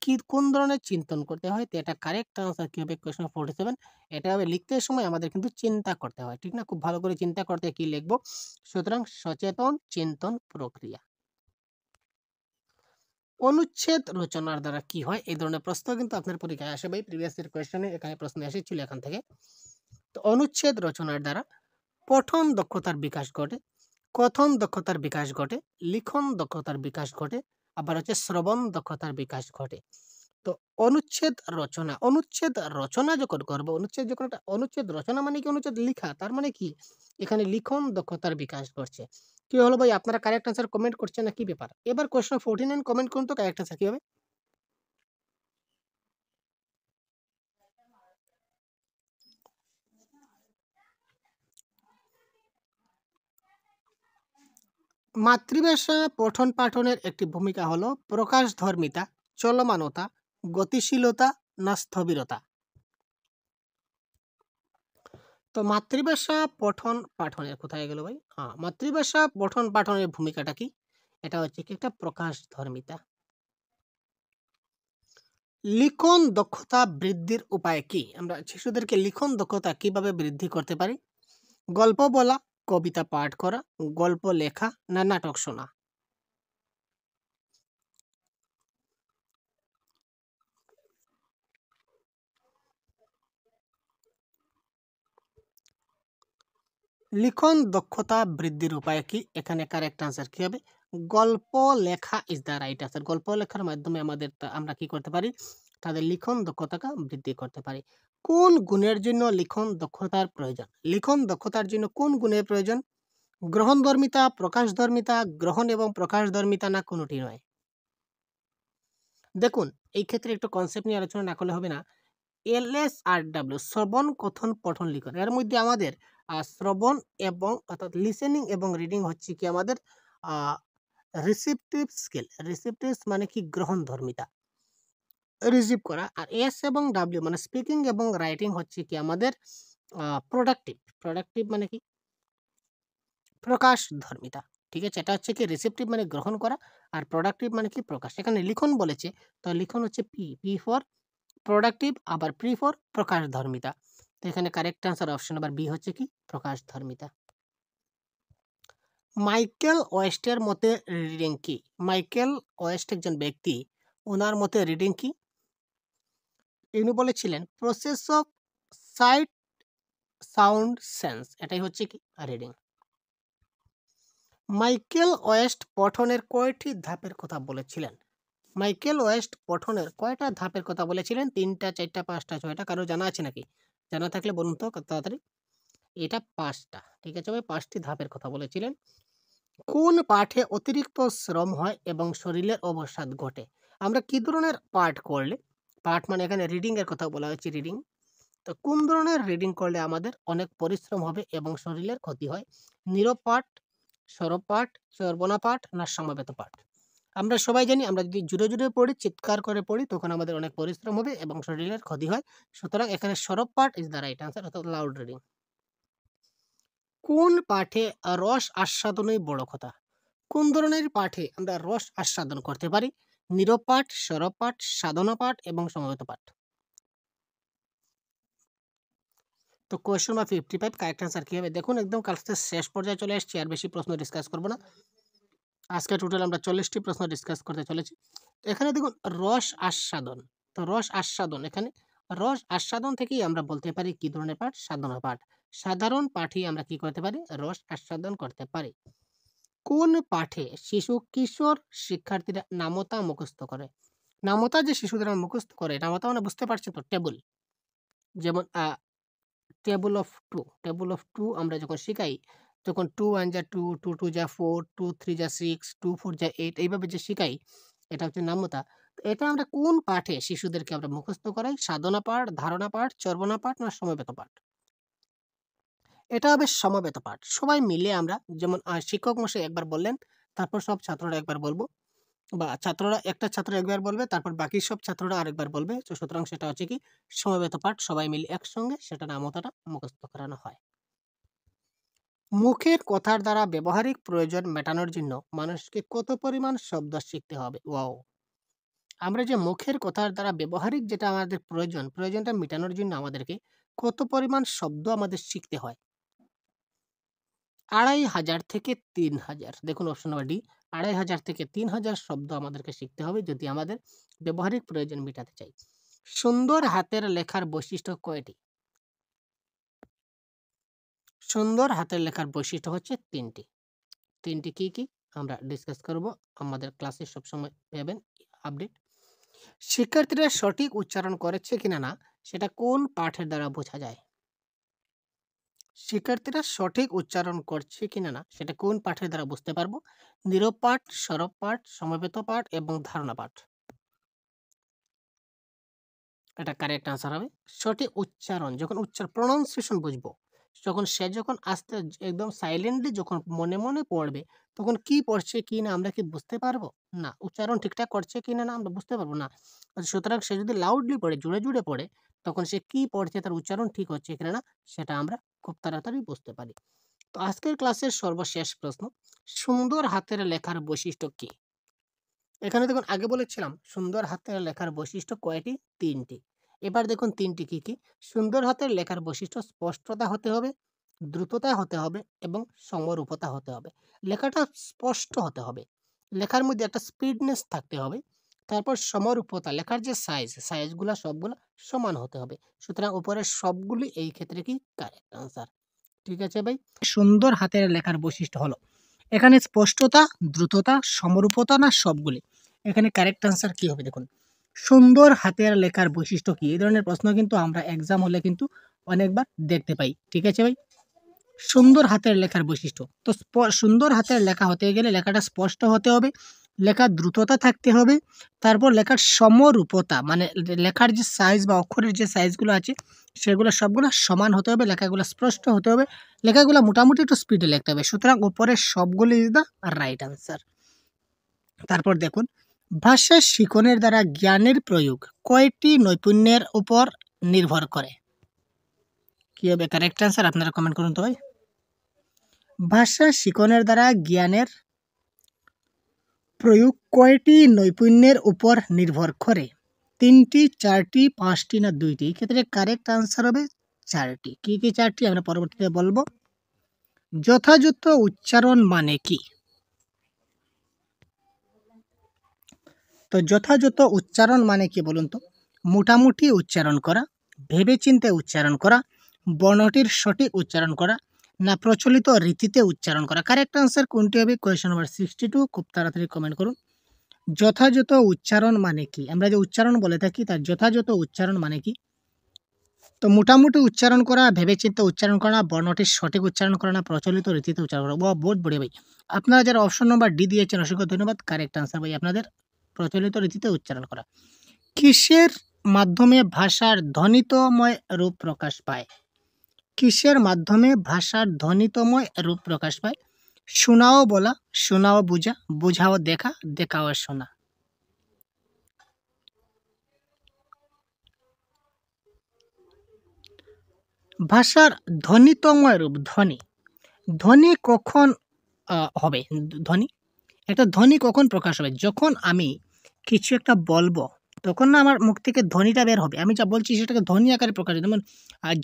কি কোন ধরনের চিন্তন করতে হয়? তো এটা কারেক্ট আনসার কি হবে? কোয়েশ্চন 47 এটা হবে লিখতে সময় আমাদের কিন্তু চিন্তা করতে হয়। ঠিক না? খুব ভালো করে চিন্তা করতে হয় কি লিখবো। সুতরাং সচেতন চিন্তন প্রক্রিয়া। অনুচ্ছেদ রচনার দ্বারা কি হয়? এই ধরনের প্রশ্ন কিন্তু আপনার পরীক্ষায় আসে ভাই। প্রিভিয়াস ইয়ার কোয়েশ্চেনে এখানে প্রশ্ন এসেছিল এখান থেকে। তো অনুচ্ছেদ রচনার দ্বারা পঠন দক্ষতার বিকাশ ঘটে, কথন দক্ষতার বিকাশ ঘটে, লিখন দক্ষতার বিকাশ ঘটে, আবার হচ্ছে শ্রবণ দক্ষতার বিকাশ ঘটে। তো অনুচ্ছেদ রচনা যখন করব, অনুচ্ছেদ যখন একটা অনুচ্ছেদ রচনা মানে কি অনুচ্ছেদ লিখা। তার মানে কি? এখানে লিখন দক্ষতার বিকাশ ঘটছে। কি হলো ভাই আপনারা কারেক্ট আনসার কমেন্ট করছেন না কি ব্যাপার? এবার কোয়েশ্চেন 49 কমেন্ট করুন তো কারেক্ট আনসার কি হবে? মাতৃভাষা পঠন পাঠনের একটি ভূমিকা হলো প্রকাশধর্মিতা, চলমানতা, গতিশীলতা না স্থবিরতা? তো মাতৃভাষা পঠন পাঠনের কোথায় গেল ভাই? মাতৃভাষা পঠন পাঠনের ভূমিকাটা কি? এটা হচ্ছে কি একটা প্রকাশধর্মিতা। লিখন দক্ষতা বৃদ্ধির উপায় কি? আমরা শিশুদেরকে লিখন দক্ষতা কিভাবে বৃদ্ধি করতে পারি? গল্প বলা, কবিতা পাঠ করা, গল্প লেখা না নাটক শোনা? লিখন দক্ষতা বৃদ্ধির উপায় কি? এখানে কারেক্ট আনসার কি হবে? গল্প লেখা ইজ দ্য রাইট আনসার। গল্প লেখার মাধ্যমে আমরা কি করতে পারি? তাদের লিখন দক্ষতাকে বৃদ্ধি করতে পারি। কোন গুণের জন্য লিখন দক্ষতার প্রয়োজন? লিখন দক্ষতার জন্য কোন গুণের প্রয়োজন? গ্রহণধর্মিতা, প্রকাশধর্মিতা, গ্রহণ এবং প্রকাশধর্মিতা না কোনটি নয়? দেখুন এই ক্ষেত্রে একটু কনসেপ্ট নিয়ে আলোচনা না করলে হবে না। LSRW শ্রবণ, কথন, পঠন, লিখন। এর মধ্যে আমাদের শ্রবণ এবং অর্থাৎ লিসেনিং এবং রিডিং হচ্ছে কি আমাদের আ রিসিপটিভ স্কিল। রিসিপটিভস মানে কি গ্রহণধর্মিতা, রিসিভ করা। আর S এবং W মানে স্পিকিং এবং রাইটিং হচ্ছে কি আমাদের প্রোডাক্টিভ। প্রোডাক্টিভ মানে কি? প্রকাশধর্মিতা। ঠিক আছে? এটা হচ্ছে কি রিসেপটিভ মানে গ্রহণ করা আর প্রোডাক্টিভ মানে কি প্রকাশ। এখানে লিখন বলেছে, তো লিখন হচ্ছে P ফর প্রোডাক্টিভ আবার ফর প্রকাশধর্মিতা। তো এখানে correct answer option number B হচ্ছে কি প্রকাশধর্মিতা। মাইকেল ওয়েস্টের মতে রিডিং কি? মাইকেল ওয়েস্ট একজন ব্যক্তি। উনার মতে রিডিং কি? ইনি বলেছিলেন process of sight, sound, sense. এটাই হচ্ছে কি রিডিং। মাইকেল ওয়েস্ট পঠনের কয়টি ধাপের কথা বলেছিলেন? মাইকেল ওয়েস্ট পঠনের কয়টা ধাপের কথা বলেছিলেন? ৩ টা, ৪ টা, ৫ টা, ৬ টা কারো জানা আছে নাকি? জানা থাকলে বলুন তো তাড়াতাড়ি। এটা ৫ টা। ঠিক আছে ভাই ৫ টি ধাপের কথা বলেছিলেন। কোন পাঠে অতিরিক্ত শ্রম হয় এবং শরীরের অবসাদ ঘটে? আমরা কি ধরনের পাঠ করলে, পাঠ মানে এখানে রিডিং এর কথা বলা হয়েছে রিডিং। তো কোন ধরনের রিডিং করলে আমাদের অনেক পরিশ্রম হবে এবং শরীরের ক্ষতি হয়? নীরব পাঠ, সরব পাঠ, চর্বণা পাঠ না সমবেত পাঠ? আমরা সবাই জানি আমরা যদি জোরে পড়ি, চিৎকার করে পড়ি তখন আমাদের অনেক পরিশ্রম হবে এবং শরীরের ক্ষতি হয়। সুতরাং এখানে সরব পাঠ ইজ দ্য রাইট আনসার অর্থাৎ লাউড রিডিং। কোন পাঠে রস আস্বাদনই বড় কথা? কোন ধরনের পাঠে আমরা রস আস্বাদন করতে পারি? নীরব পাঠ, সরব পাঠ, সাধনা পাঠ এবং সমবেত পাঠ। তো কোয়েশ্চন বা 55 কারেক্ট আনসার কি হবে দেখুন, একদম ক্লাসের শেষ পর্যায়ে চলে এসেছি, আর বেশি প্রশ্ন ডিসকাস করব না। আজকে টোটাল আমরা 40টি প্রশ্ন ডিসকাস করতে চলেছি। তো এখানে দেখুন রস আস্বাদন। তো রস আস্বাদন, এখানে রস আস্বাদন থেকেই আমরা বলতে পারি কি ধরনের পাঠ? সাধনা পাঠ। সাধারণ পাঠই আমরা কি করতে পারি? রস আস্বাদন করতে পারি। কোন পাঠে শিশু কিশোর শিক্ষার্থীরা নামতা মুখস্থ করে? নামতা যে শিশুদের মুখস্থ করে, নামতা মানে বুঝতে পারছেন তো, টেবল। যেমন টেবল অফ টু আমরা যখন শিখাই, তখন 2 1 যা 2, 2 2 যা 4, 2 3 যা 6, 2 4 যা 8, এইভাবে যে শিখাই, এটা হচ্ছে নামতা। তো এটা আমরা কোন পাঠে শিশুদেরকে আমরা মুখস্থ করাই? সাধনা পাঠ, ধারণা পাঠ, চর্বণা পাঠ না সমবেত পাঠ? এটা হবে সমবেত পাঠ। সবাই মিলে আমরা, যেমন শিক্ষক মশাই একবার বললেন, তারপর সব ছাত্ররা একবার বলবো, বা ছাত্ররা, একটা ছাত্র একবার বলবে, তারপর বাকি সব ছাত্ররা আরেকবার বলবে। তো সুতরাং সেটা হচ্ছে কি সমবেত পাঠ, সবাই মিলে একসঙ্গে সেটা নামতাটা মুখস্থ করানো হয়। মুখের কথার দ্বারা ব্যবহারিক প্রয়োজন মেটানোর জন্য মানুষকে কত পরিমাণ শব্দ শিখতে হবে? ওয়াও! আমরা যে মুখের কথার দ্বারা ব্যবহারিক যেটা আমাদের প্রয়োজন, প্রয়োজনটা মেটানোর জন্য আমাদেরকে কত পরিমাণ শব্দ আমাদের শিখতে হয়? ২,৫০০ থেকে ৩,০০০। দেখুন অপশন নাম্বার ডি, ২,৫০০ থেকে ৩,০০০ শব্দ আমাদেরকে শিখতে হবে যদি আমাদের ব্যবহারিক প্রয়োজন মেটাতে চাই। সুন্দর হাতের লেখার বৈশিষ্ট্য কয়টি? সুন্দর হাতের লেখার বৈশিষ্ট্য হচ্ছে ৩টি। ৩টি কি, কি? আমরা ডিসকাস করব, আমাদের ক্লাসে সবসময় পাবেন আপডেট। শিক্ষার্থীরা সঠিক উচ্চারণ করেছে কিনা না সেটা কোন পাঠের দ্বারা বোঝা যায়? শিক্ষার্থীরা সঠিক উচ্চারণ করছে কিনা না সেটা কোন পাঠের দ্বারা বুঝতে পারবো? নীরব পাঠ, সরব পাঠ, সমবেত পাঠ এবং ধারণা পাঠ। এটা কারেক্ট আনসার হবে। সঠিক উচ্চারণ, যখন প্রনাউন্সিয়েশন বুঝবো, যখন আস্তে একদম সাইলেন্টলি যখন মনে মনে পড়বে, তখন কি পড়ছে কি না আমরা কি বুঝতে পারবো না? উচ্চারণ ঠিকঠাক করছে কি না না আমরা বুঝতে পারবো না। সুতরাং সে যদি লাউডলি পড়ে, জুড়ে জুড়ে পড়ে, তখন সে কি পড়ছে, তার উচ্চারণ ঠিক হচ্ছে কিনা না সেটা আমরা খুব তাড়াতাড়ি বুঝতে পারি। তো আজকের ক্লাসের সর্বশেষ প্রশ্ন, সুন্দর হাতের লেখার বৈশিষ্ট্য কি? এখানে দেখুন আগে বলেছিলাম সুন্দর হাতের লেখার বৈশিষ্ট্য কয়টি? ৩টি। এবার দেখুন ৩টি কি, কি? সুন্দর হাতের লেখার বৈশিষ্ট্য স্পষ্টতা হতে হবে, দ্রুততা হতে হবে এবং সমরূপতা হতে হবে। লেখাটা স্পষ্ট হতে হবে, লেখার মধ্যে একটা স্পিডনেস থাকতে হবে, তারপর সমরূপতা, লেখার যে সাইজগুলা সবগুলা সমান হতে হবে। সুতরাং উপরের সবগুলি এই ক্ষেত্রে কি কারেক্ট আনসার। ঠিক আছে ভাই? সুন্দর হাতের লেখার বৈশিষ্ট্য হলো, এখানে স্পষ্টতা, দ্রুততা, সমরূপতা না সবগুলি? এখানে কারেক্ট আনসার কি হবে দেখুন, সুন্দর হাতের লেখার বৈশিষ্ট্য কি? এই ধরনের প্রশ্ন কিন্তু আমরা এক্সাম হলে কিন্তু অনেকবার দেখতে পাই। ঠিক আছে ভাই? সুন্দর হাতের লেখার বৈশিষ্ট্য, তো সুন্দর হাতের লেখা হতে গেলে লেখাটা স্পষ্ট হতে হবে, লেখার দ্রুততা থাকতে হবে, তারপর লেখার সমরূপতা মানে লেখার যে সাইজ বা অক্ষরের যে সাইজগুলো আছে সেগুলো সবগুলো সমান হতে হবে, লেখাগুলো স্পষ্ট হতে হবে, লেখাগুলো মোটামুটি একটু স্পিডে লিখতে হবে। সুতরাং উপরের সবগুলো ইজ দ্য রাইট আনসার। তারপর দেখুন, ভাষা শিখনের দ্বারা জ্ঞানের প্রয়োগ কয়টি নৈপুণ্যের উপর নির্ভর করে? কি হবে কারেক্ট আনসার? আপনারা কমেন্ট করুন তো ভাই। ভাষা শিখনের দ্বারা জ্ঞানের প্রয়োগ কয়টি নৈপুণ্যের উপর নির্ভর করে? 3টি, 4টি, 5টি না 2টি? এই ক্ষেত্রে কারেক্ট আনসার হবে 4টি। কি কি 4টি আমরা পরবর্তীতে বলবো। যথাযথ উচ্চারণ মানে কি? তো যথাযথ উচ্চারণ মানে কি বলুন তো? মোটামুটি উচ্চারণ করা, ভেবেচিন্তে উচ্চারণ করা, বর্ণটির সঠিক উচ্চারণ করা না প্রচলিত রীতিতে উচ্চারণ করা? কারেক্ট আনসার কোনটি হবে? কোয়েশ্চন নাম্বার 62, খুব তাড়াতাড়ি কমেন্ট করুন। যথাযথ উচ্চারণ মানে কি? আমরা যে উচ্চারণ বলে থাকি তার যথাযথ উচ্চারণ মানে কি? তো মোটামুটি উচ্চারণ করা, ভেবেচিন্তে উচ্চারণ করা, বর্ণটির সঠিক উচ্চারণ করা না প্রচলিত রীতিতে উচ্চারণ করা? বহুত বড়িয়া ভাই, আপনারা যারা অপশন নম্বর ডি দিয়েছেন অসংখ্য ধন্যবাদ। কারেক্ট আনসার ভাই আপনাদের প্রচলিত রীতিতে উচ্চারণ করা। কিসের মাধ্যমে ভাষার ধ্বনিতময় রূপ প্রকাশ পায়? কিসের মাধ্যমে ভাষার ধ্বনিতময় রূপ প্রকাশ পায়? শোনাও বলা, শোনাও বুঝা, বুঝাও দেখা, দেখাও শোনা? ভাষার ধ্বনিতময় রূপ, ধ্বনি, ধ্বনি কখন হবে? ধ্বনি, একটা ধ্বনি কখন প্রকাশ হবে? যখন আমি কিছু একটা বলবো, তখন না আমার মুখ থেকে ধ্বনিটা বের হবে। আমি যা বলছি সেটাকে ধ্বনি আকারে প্রকাশ, যেমন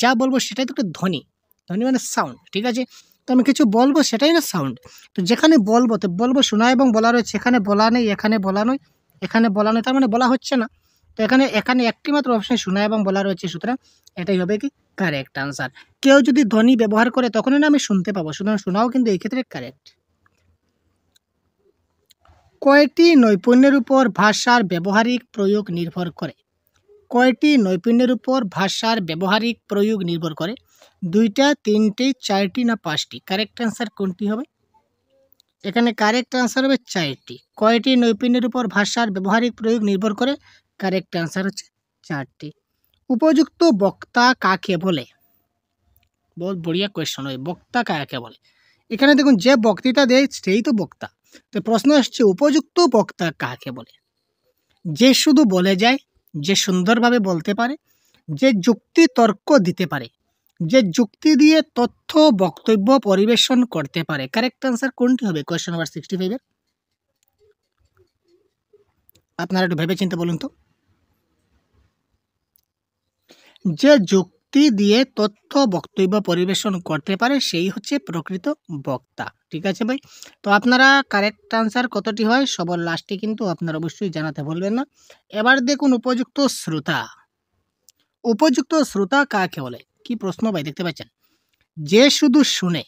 যা বলবো সেটাই তো একটা ধ্বনি। ধ্বনি মানে সাউন্ড, ঠিক আছে? তো আমি কিছু বলবো সেটাই না সাউন্ড। তো যেখানে বলবো তো বলবো শোনা এবং বলা রয়েছে, এখানে বলা নেই, এখানে বলা নয়, এখানে বলা নেই, তার মানে বলা হচ্ছে না। তো এখানে এখানে একটি মাত্র অপশন শোনা এবং বলা রয়েছে, সুতরাং এটাই হবে কি কারেক্ট আনসার। কেউ যদি ধ্বনি ব্যবহার করে তখনই না আমি শুনতে পাবো, সুতরাং শোনাও কিন্তু এই ক্ষেত্রে কারেক্ট। কয়টি নৈপুণ্যের উপর ভাষার ব্যবহারিক প্রয়োগ নির্ভর করে? কয়টি নৈপুণ্যের উপর ভাষার ব্যবহারিক প্রয়োগ নির্ভর করে? 2টা, 3টে, 4টি না 5টি? কারেক্ট অ্যান্সার কোনটি হবে? এখানে কারেক্ট অ্যান্সার হবে 4টি। কয়টি নৈপুণ্যের উপর ভাষার ব্যবহারিক প্রয়োগ নির্ভর করে? কারেক্ট অ্যান্সার হচ্ছে 4টি। উপযুক্ত বক্তা কাকে বলে? বহুত বড়িয়া কোয়েশ্চন হয়, বক্তা কাকে বলে? এখানে দেখুন যে বক্তৃতা দেয় সেই তো বক্তা। তো প্রশ্ন আসছে উপযুক্ত বক্তা কাকে বলে? যে শুধু বলে যায়, যে সুন্দরভাবে বলতে পারে, যে যুক্তি তর্ক দিতে পারে, যে যুক্তি দিয়ে তথ্য বক্তব্য পরিবেশন করতে পারে। কারেক্ট আনসার কোনটি হবে কোয়েশ্চন নাম্বার 65-এর? আপনারা একটু ভেবে চিন্তে বলুন তো। যে যুক্তি দিয়ে তথ্য বক্তব্য পরিবেশন করতে পারে সেই হচ্ছে প্রকৃত বক্তা। ঠিক আছে ভাই? তো আপনারা কারেক্ট আনসার কতটি হয় সবার লাস্টে কিন্তু আপনারা অবশ্যই জানাতে ভুলবেন না। এবার দেখুন উপযুক্ত শ্রোতা। উপযুক্ত শ্রোতা কাকে বলে? কি প্রশ্ন ভাই, দেখতে পাচ্ছেন? যে শুধু শুনে,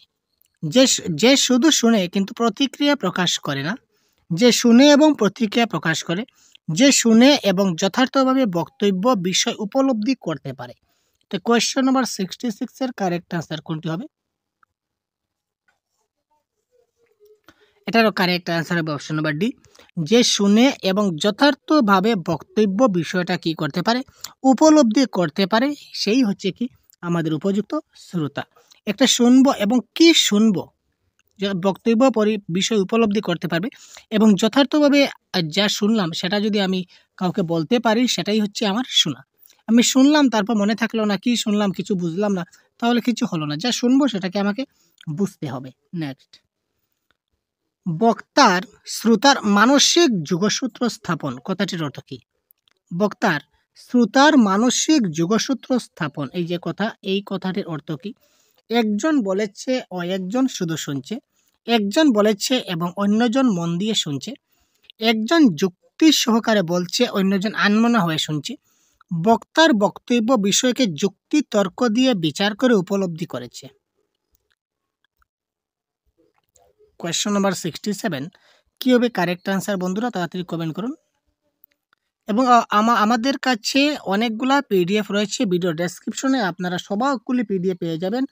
যে শুধু শুনে কিন্তু প্রতিক্রিয়া প্রকাশ করে না, যে শুনে এবং প্রতিক্রিয়া প্রকাশ করে, যে শুনে এবং যথার্থভাবে বক্তব্য বিষয় উপলব্ধি করতে পারে। তো কোয়েশ্চন নাম্বার 66-এর কারেক্ট আনসার কোনটি হবে? এটারও কারেক্ট আনসার হবে অপশন নাম্বার ডি। যে শুনে এবং যথার্থভাবে বক্তব্য বিষয়টা কি করতে পারে, উপলব্ধি করতে পারে, সেই হচ্ছে কি আমাদের উপযুক্ত শ্রোতা। একটা শুনবো এবং কি শুনবো, যে বক্তব্য বিষয় উপলব্ধি করতে পারবে এবং যথার্থভাবে যা শুনলাম সেটা যদি আমি কাউকে বলতে পারি, সেটাই হচ্ছে আমার শোনা। আমি শুনলাম তারপর মনে থাকলো না, কি শুনলাম কিছু বুঝলাম না, তাহলে কিছু হলো না। যা শুনবো সেটাকে আমাকে বুঝতে হবে। নেক্সট, বক্তার শ্রোতার মানসিক যোগসূত্র স্থাপন কথাটির অর্থ কি? বক্তার শ্রোতার মানসিক যোগসূত্র স্থাপন, এই যে কথা, এই কথাটির অর্থ কি? একজন বলেছে ও একজন শুধু শুনছে, একজন বলেছে এবং অন্যজন মন দিয়ে শুনছে, একজন যুক্তি সহকারে বলছে, অন্যজন আনমনা হয়ে শুনছে। বক্তার বক্তব্য বিষয়কে যুক্তি তর্ক দিয়ে বিচার করে উপলব্ধি করেছে। কোয়েশ্চন নাম্বার 67 কি হবে কারেক্ট আনসার? বন্ধুরা তাড়াতাড়ি কমেন্ট করুন। এবং আমাদের কাছে অনেকগুলা পিডিএফ রয়েছে, ভিডিও ডেসক্রিপশনে আপনারা সবগুলি পিডিএফ পেয়ে যাবেন।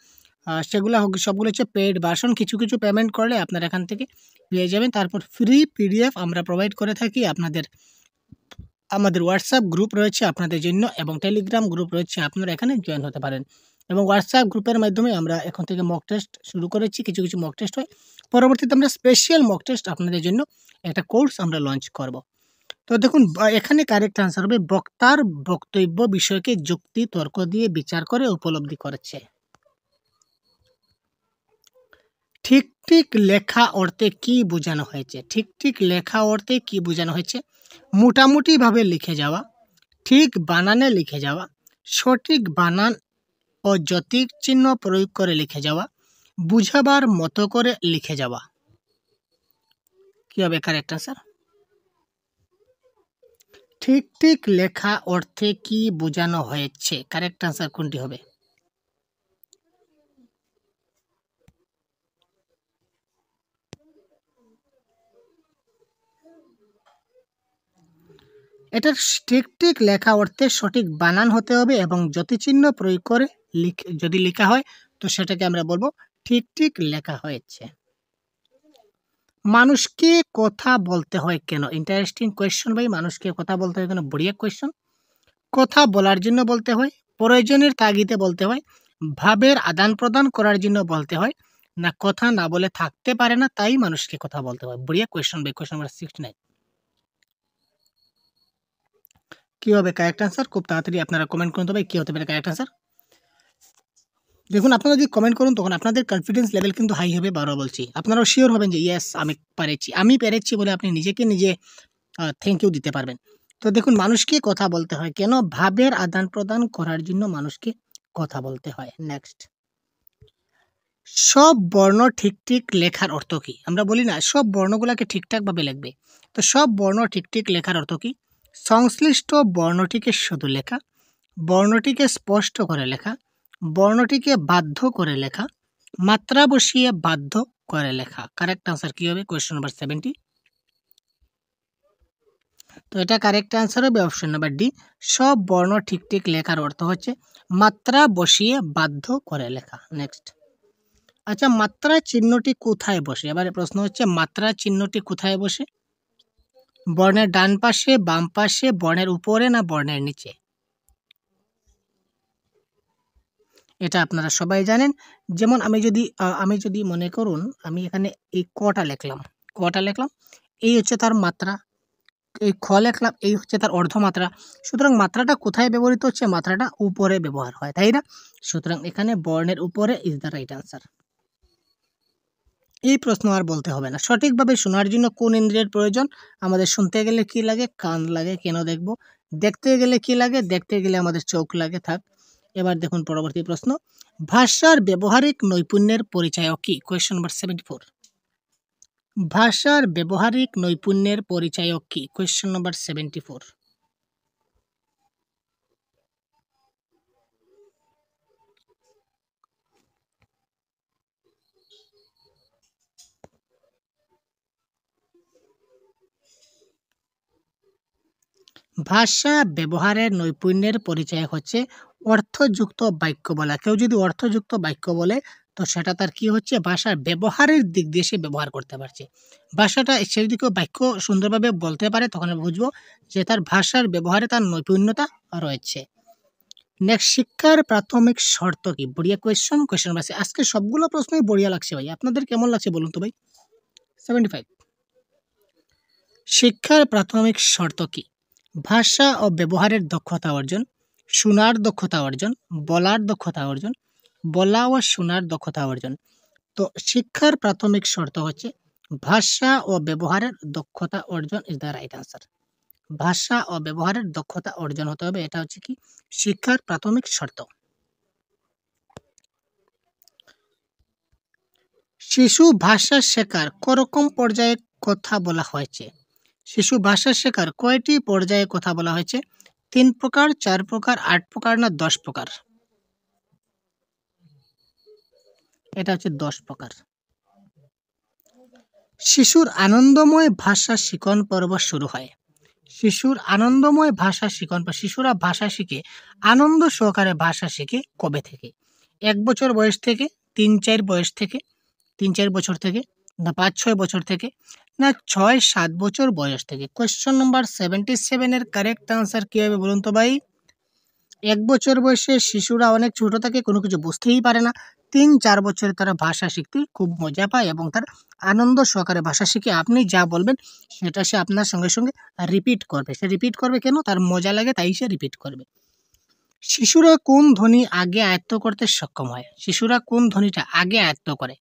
সেগুলো সবগুলো হচ্ছে পেড ভার্সন, কিছু কিছু পেমেন্ট করলে আপনারা এখান থেকে পেয়ে যাবেন। তারপর ফ্রি পিডিএফ আমরা প্রোভাইড করে থাকি আপনাদের। আমাদের হোয়াটসঅ্যাপ গ্রুপ রয়েছে আপনাদের জন্য এবং টেলিগ্রাম গ্রুপ রয়েছে, আপনারা এখানে জয়েন হতে পারেন। এবং হোয়াটসঅ্যাপ গ্রুপের মাধ্যমে আমরা এখন থেকে মক টেস্ট শুরু করেছি, কিছু কিছু মক টেস্ট হয়, পরবর্তীতে আমরা স্পেশাল মক টেস্ট আপনাদের জন্য একটা কোর্স আমরা লঞ্চ করব। তো দেখুন এখানে কারেক্ট আনসার হবে বক্তার বক্তব্য বিষয়কে যুক্তি তর্ক দিয়ে বিচার করে উপলব্ধি করেছে। ঠিক ঠিক লেখা অর্থে কি বোঝানো হয়েছে? ঠিক ঠিক লেখা অর্থে কি বোঝানো হয়েছে? মোটামুটিভাবে লিখে যাওয়া, ঠিক বানানে লিখে যাওয়া, সঠিক বানান ও যতিক চিহ্ন প্রয়োগ করে লিখে যাওয়া, বুঝাবার মতো করে লিখে যাওয়া। কি হবে কারেক্ট আনসার? ঠিক ঠিক লেখা অর্থে কি বোঝানো হয়েছে? কারেক্ট আনসার কোনটি হবে? এটার ঠিক ঠিক লেখা অর্থে সঠিক বানান হতে হবে এবং যতিচিহ্ন প্রয়োগ করে যদি লেখা হয় তো সেটাকে আমরা বলবো ঠিক ঠিক লেখা হয়েছে। মানুষকে কথা বলতে হয় কেন? ইন্টারেস্টিং কোয়েশ্চন ভাই, মানুষকে কথা বলতে হয় কেন? বড়িয়া কোয়েশ্চন। কথা বলার জন্য বলতে হয়, প্রয়োজনের তাগিদে বলতে হয়, ভাবের আদান প্রদান করার জন্য বলতে হয়, না কথা না বলে থাকতে পারে না তাই মানুষকে কথা বলতে হয়? বড়িয়া কোয়েশ্চন ভাই। কোয়েশ্চন নাম্বার 69 কি হবে কারেক্ট আনসার? খুব তাড়াতাড়ি আপনারা কমেন্ট করুন তো ভাই, কি হতে পারে কারেক্ট আনসার? দেখুন আপনারা যদি কমেন্ট করুন তখন আপনাদের কনফিডেন্স লেভেল কিন্তু হাই হবে, বারো বলছি। আপনারাও শিওর হবেন যে ইয়েস আমি পেরেছি বলে আপনি নিজেকে নিজে থ্যাংক ইউ দিতে পারবেন। তো দেখুন, মানুষকে কথা বলতে হয় কেন? ভাবের আদান প্রদান করার জন্য মানুষকে কথা বলতে হয়। নেক্সট, সব বর্ণ ঠিক ঠিক লেখার অর্থ কি? আমরা বলি না সব বর্ণগুলোকে ঠিকঠাক ভাবে লিখবে। তো সব বর্ণ ঠিক ঠিক লেখার অর্থ কি? সংশ্লিষ্ট বর্ণটিকে শুধু লেখা, বর্ণটিকে স্পষ্ট করে লেখা, বর্ণটিকে বাধ্য করে লেখা, মাত্রা বসিয়ে বাধ্য করে লেখা। কারেক্ট আনসার কি হবে? Question number 70। তো এটা কারেক্ট আনসার হবে অপশন নাম্বার ডি। সব বর্ণ ঠিক ঠিক লেখার অর্থ হচ্ছে মাত্রা বসিয়ে বাধ্য করে লেখা। নেক্সট, আচ্ছা, মাত্রা চিহ্নটি কোথায় বসে? এবারে প্রশ্ন হচ্ছে মাত্রা চিহ্নটি কোথায় বসে? বর্ণের ডান পাশে, বাম পাশে, বর্ণের উপরে না বর্ণের নিচে? এটা আপনারা সবাই জানেন। যেমন আমি যদি মনে করুন আমি এখানে এই কটা লিখলাম, এই হচ্ছে তার মাত্রা, এই খ লিখলাম, এই হচ্ছে তার অর্ধমাত্রা। সুতরাং মাত্রাটা কোথায় ব্যবহৃত হচ্ছে? মাত্রাটা উপরে ব্যবহার হয়, তাই না? সুতরাং এখানে বর্ণের উপরে ইজ দ্য রাইট আনসার। এই প্রশ্ন আর বলতে হবে না। সঠিকভাবে শোনার জন্য কোন ইন্দ্রিয়ের প্রয়োজন? আমাদের শুনতে গেলে কি লাগে? কান লাগে। কেন দেখব? দেখতে গেলে কি লাগে? দেখতে গেলে আমাদের চোখ লাগে। থাক। এবার দেখুন পরবর্তী প্রশ্ন, ভাষার ব্যবহারিক নৈপুণ্যের পরিচয় কি? Question number 74। ভাষার ব্যবহারিক নৈপুণ্যের পরিচয় কি? Question number 74। ভাষা ব্যবহারের নৈপুণ্যের পরিচয় হচ্ছে অর্থযুক্ত বাক্য বলা। কেউ যদি অর্থযুক্ত বাক্য বলে তো সেটা তার কি হচ্ছে? ভাষার ব্যবহারের দিক দিয়ে সে ব্যবহার করতে পারছে। ভাষাটা সে যদি কেউ বাক্য সুন্দরভাবে বলতে পারে তখন আমরা বুঝবো যে তার ভাষার ব্যবহারে তার নৈপুণ্যতা রয়েছে। নেক্সট, শিক্ষার প্রাথমিক শর্ত কি? বড়িয়া কোয়েশ্চন নাম্বার আজকে সবগুলো প্রশ্নই বড়িয়া লাগছে ভাই। আপনাদের কেমন লাগছে বলুন তো ভাই? 75। শিক্ষার প্রাথমিক শর্ত কি? ভাষা ও ব্যবহারের দক্ষতা অর্জন, শোনার দক্ষতা অর্জন, বলার দক্ষতা অর্জন, বলা ও শোনার দক্ষতা অর্জন। তো শিক্ষার প্রাথমিক শর্ত হচ্ছে ভাষা ও ব্যবহারের দক্ষতা অর্জন ইজ দ্য রাইট আনসার। ভাষা ও ব্যবহারের দক্ষতা অর্জন হতে হবে, এটা হচ্ছে কি শিক্ষার প্রাথমিক শর্ত। শিশু ভাষা শেখার করকম পর্যায়ে কথা বলা হয়েছে? শিশু ভাষা শেখার কয়টি পর্যায়ে কথা বলা হয়েছে? 3 প্রকার, 4 প্রকার, 8 প্রকার না 10 প্রকার? এটা হচ্ছে 10 প্রকার। শিশুর আনন্দময় ভাষা শিখন পর্ব শুরু হয়। শিশুর আনন্দময় ভাষা শিখন, শিশুরা ভাষা শিখে, আনন্দ সহকারে ভাষা শিখে কবে থেকে? 1 বছর বয়স থেকে, 3-4 বয়স থেকে, 3-4 বছর থেকে, না 5-6 বছর থেকে, না 6-7 বছর বয়স থেকে? কোয়েশ্চন নাম্বার 77 এর কারেক্ট আনসার কি হবে বলুন তো ভাই? 1 বছর বয়সে শিশুরা অনেক ছোট থাকে, কোনো কিছু বুঝতেই পারে না। 3-4 বছরে তারা ভাষা শিখতে খুব মজা পায় এবং তার আনন্দ সহকারে ভাষা শিখে আপনি যা বলবেন সেটা সে আপনার সঙ্গে সঙ্গে রিপিট করবে। সে রিপিট করবে কেন? তার মজা লাগে তাই সে রিপিট করবে। শিশুরা কোন ধ্বনি আগে আয়ত্ত করতে সক্ষম হয়? শিশুরা কোন ধ্বনিটা আগে আয়ত্ত করে?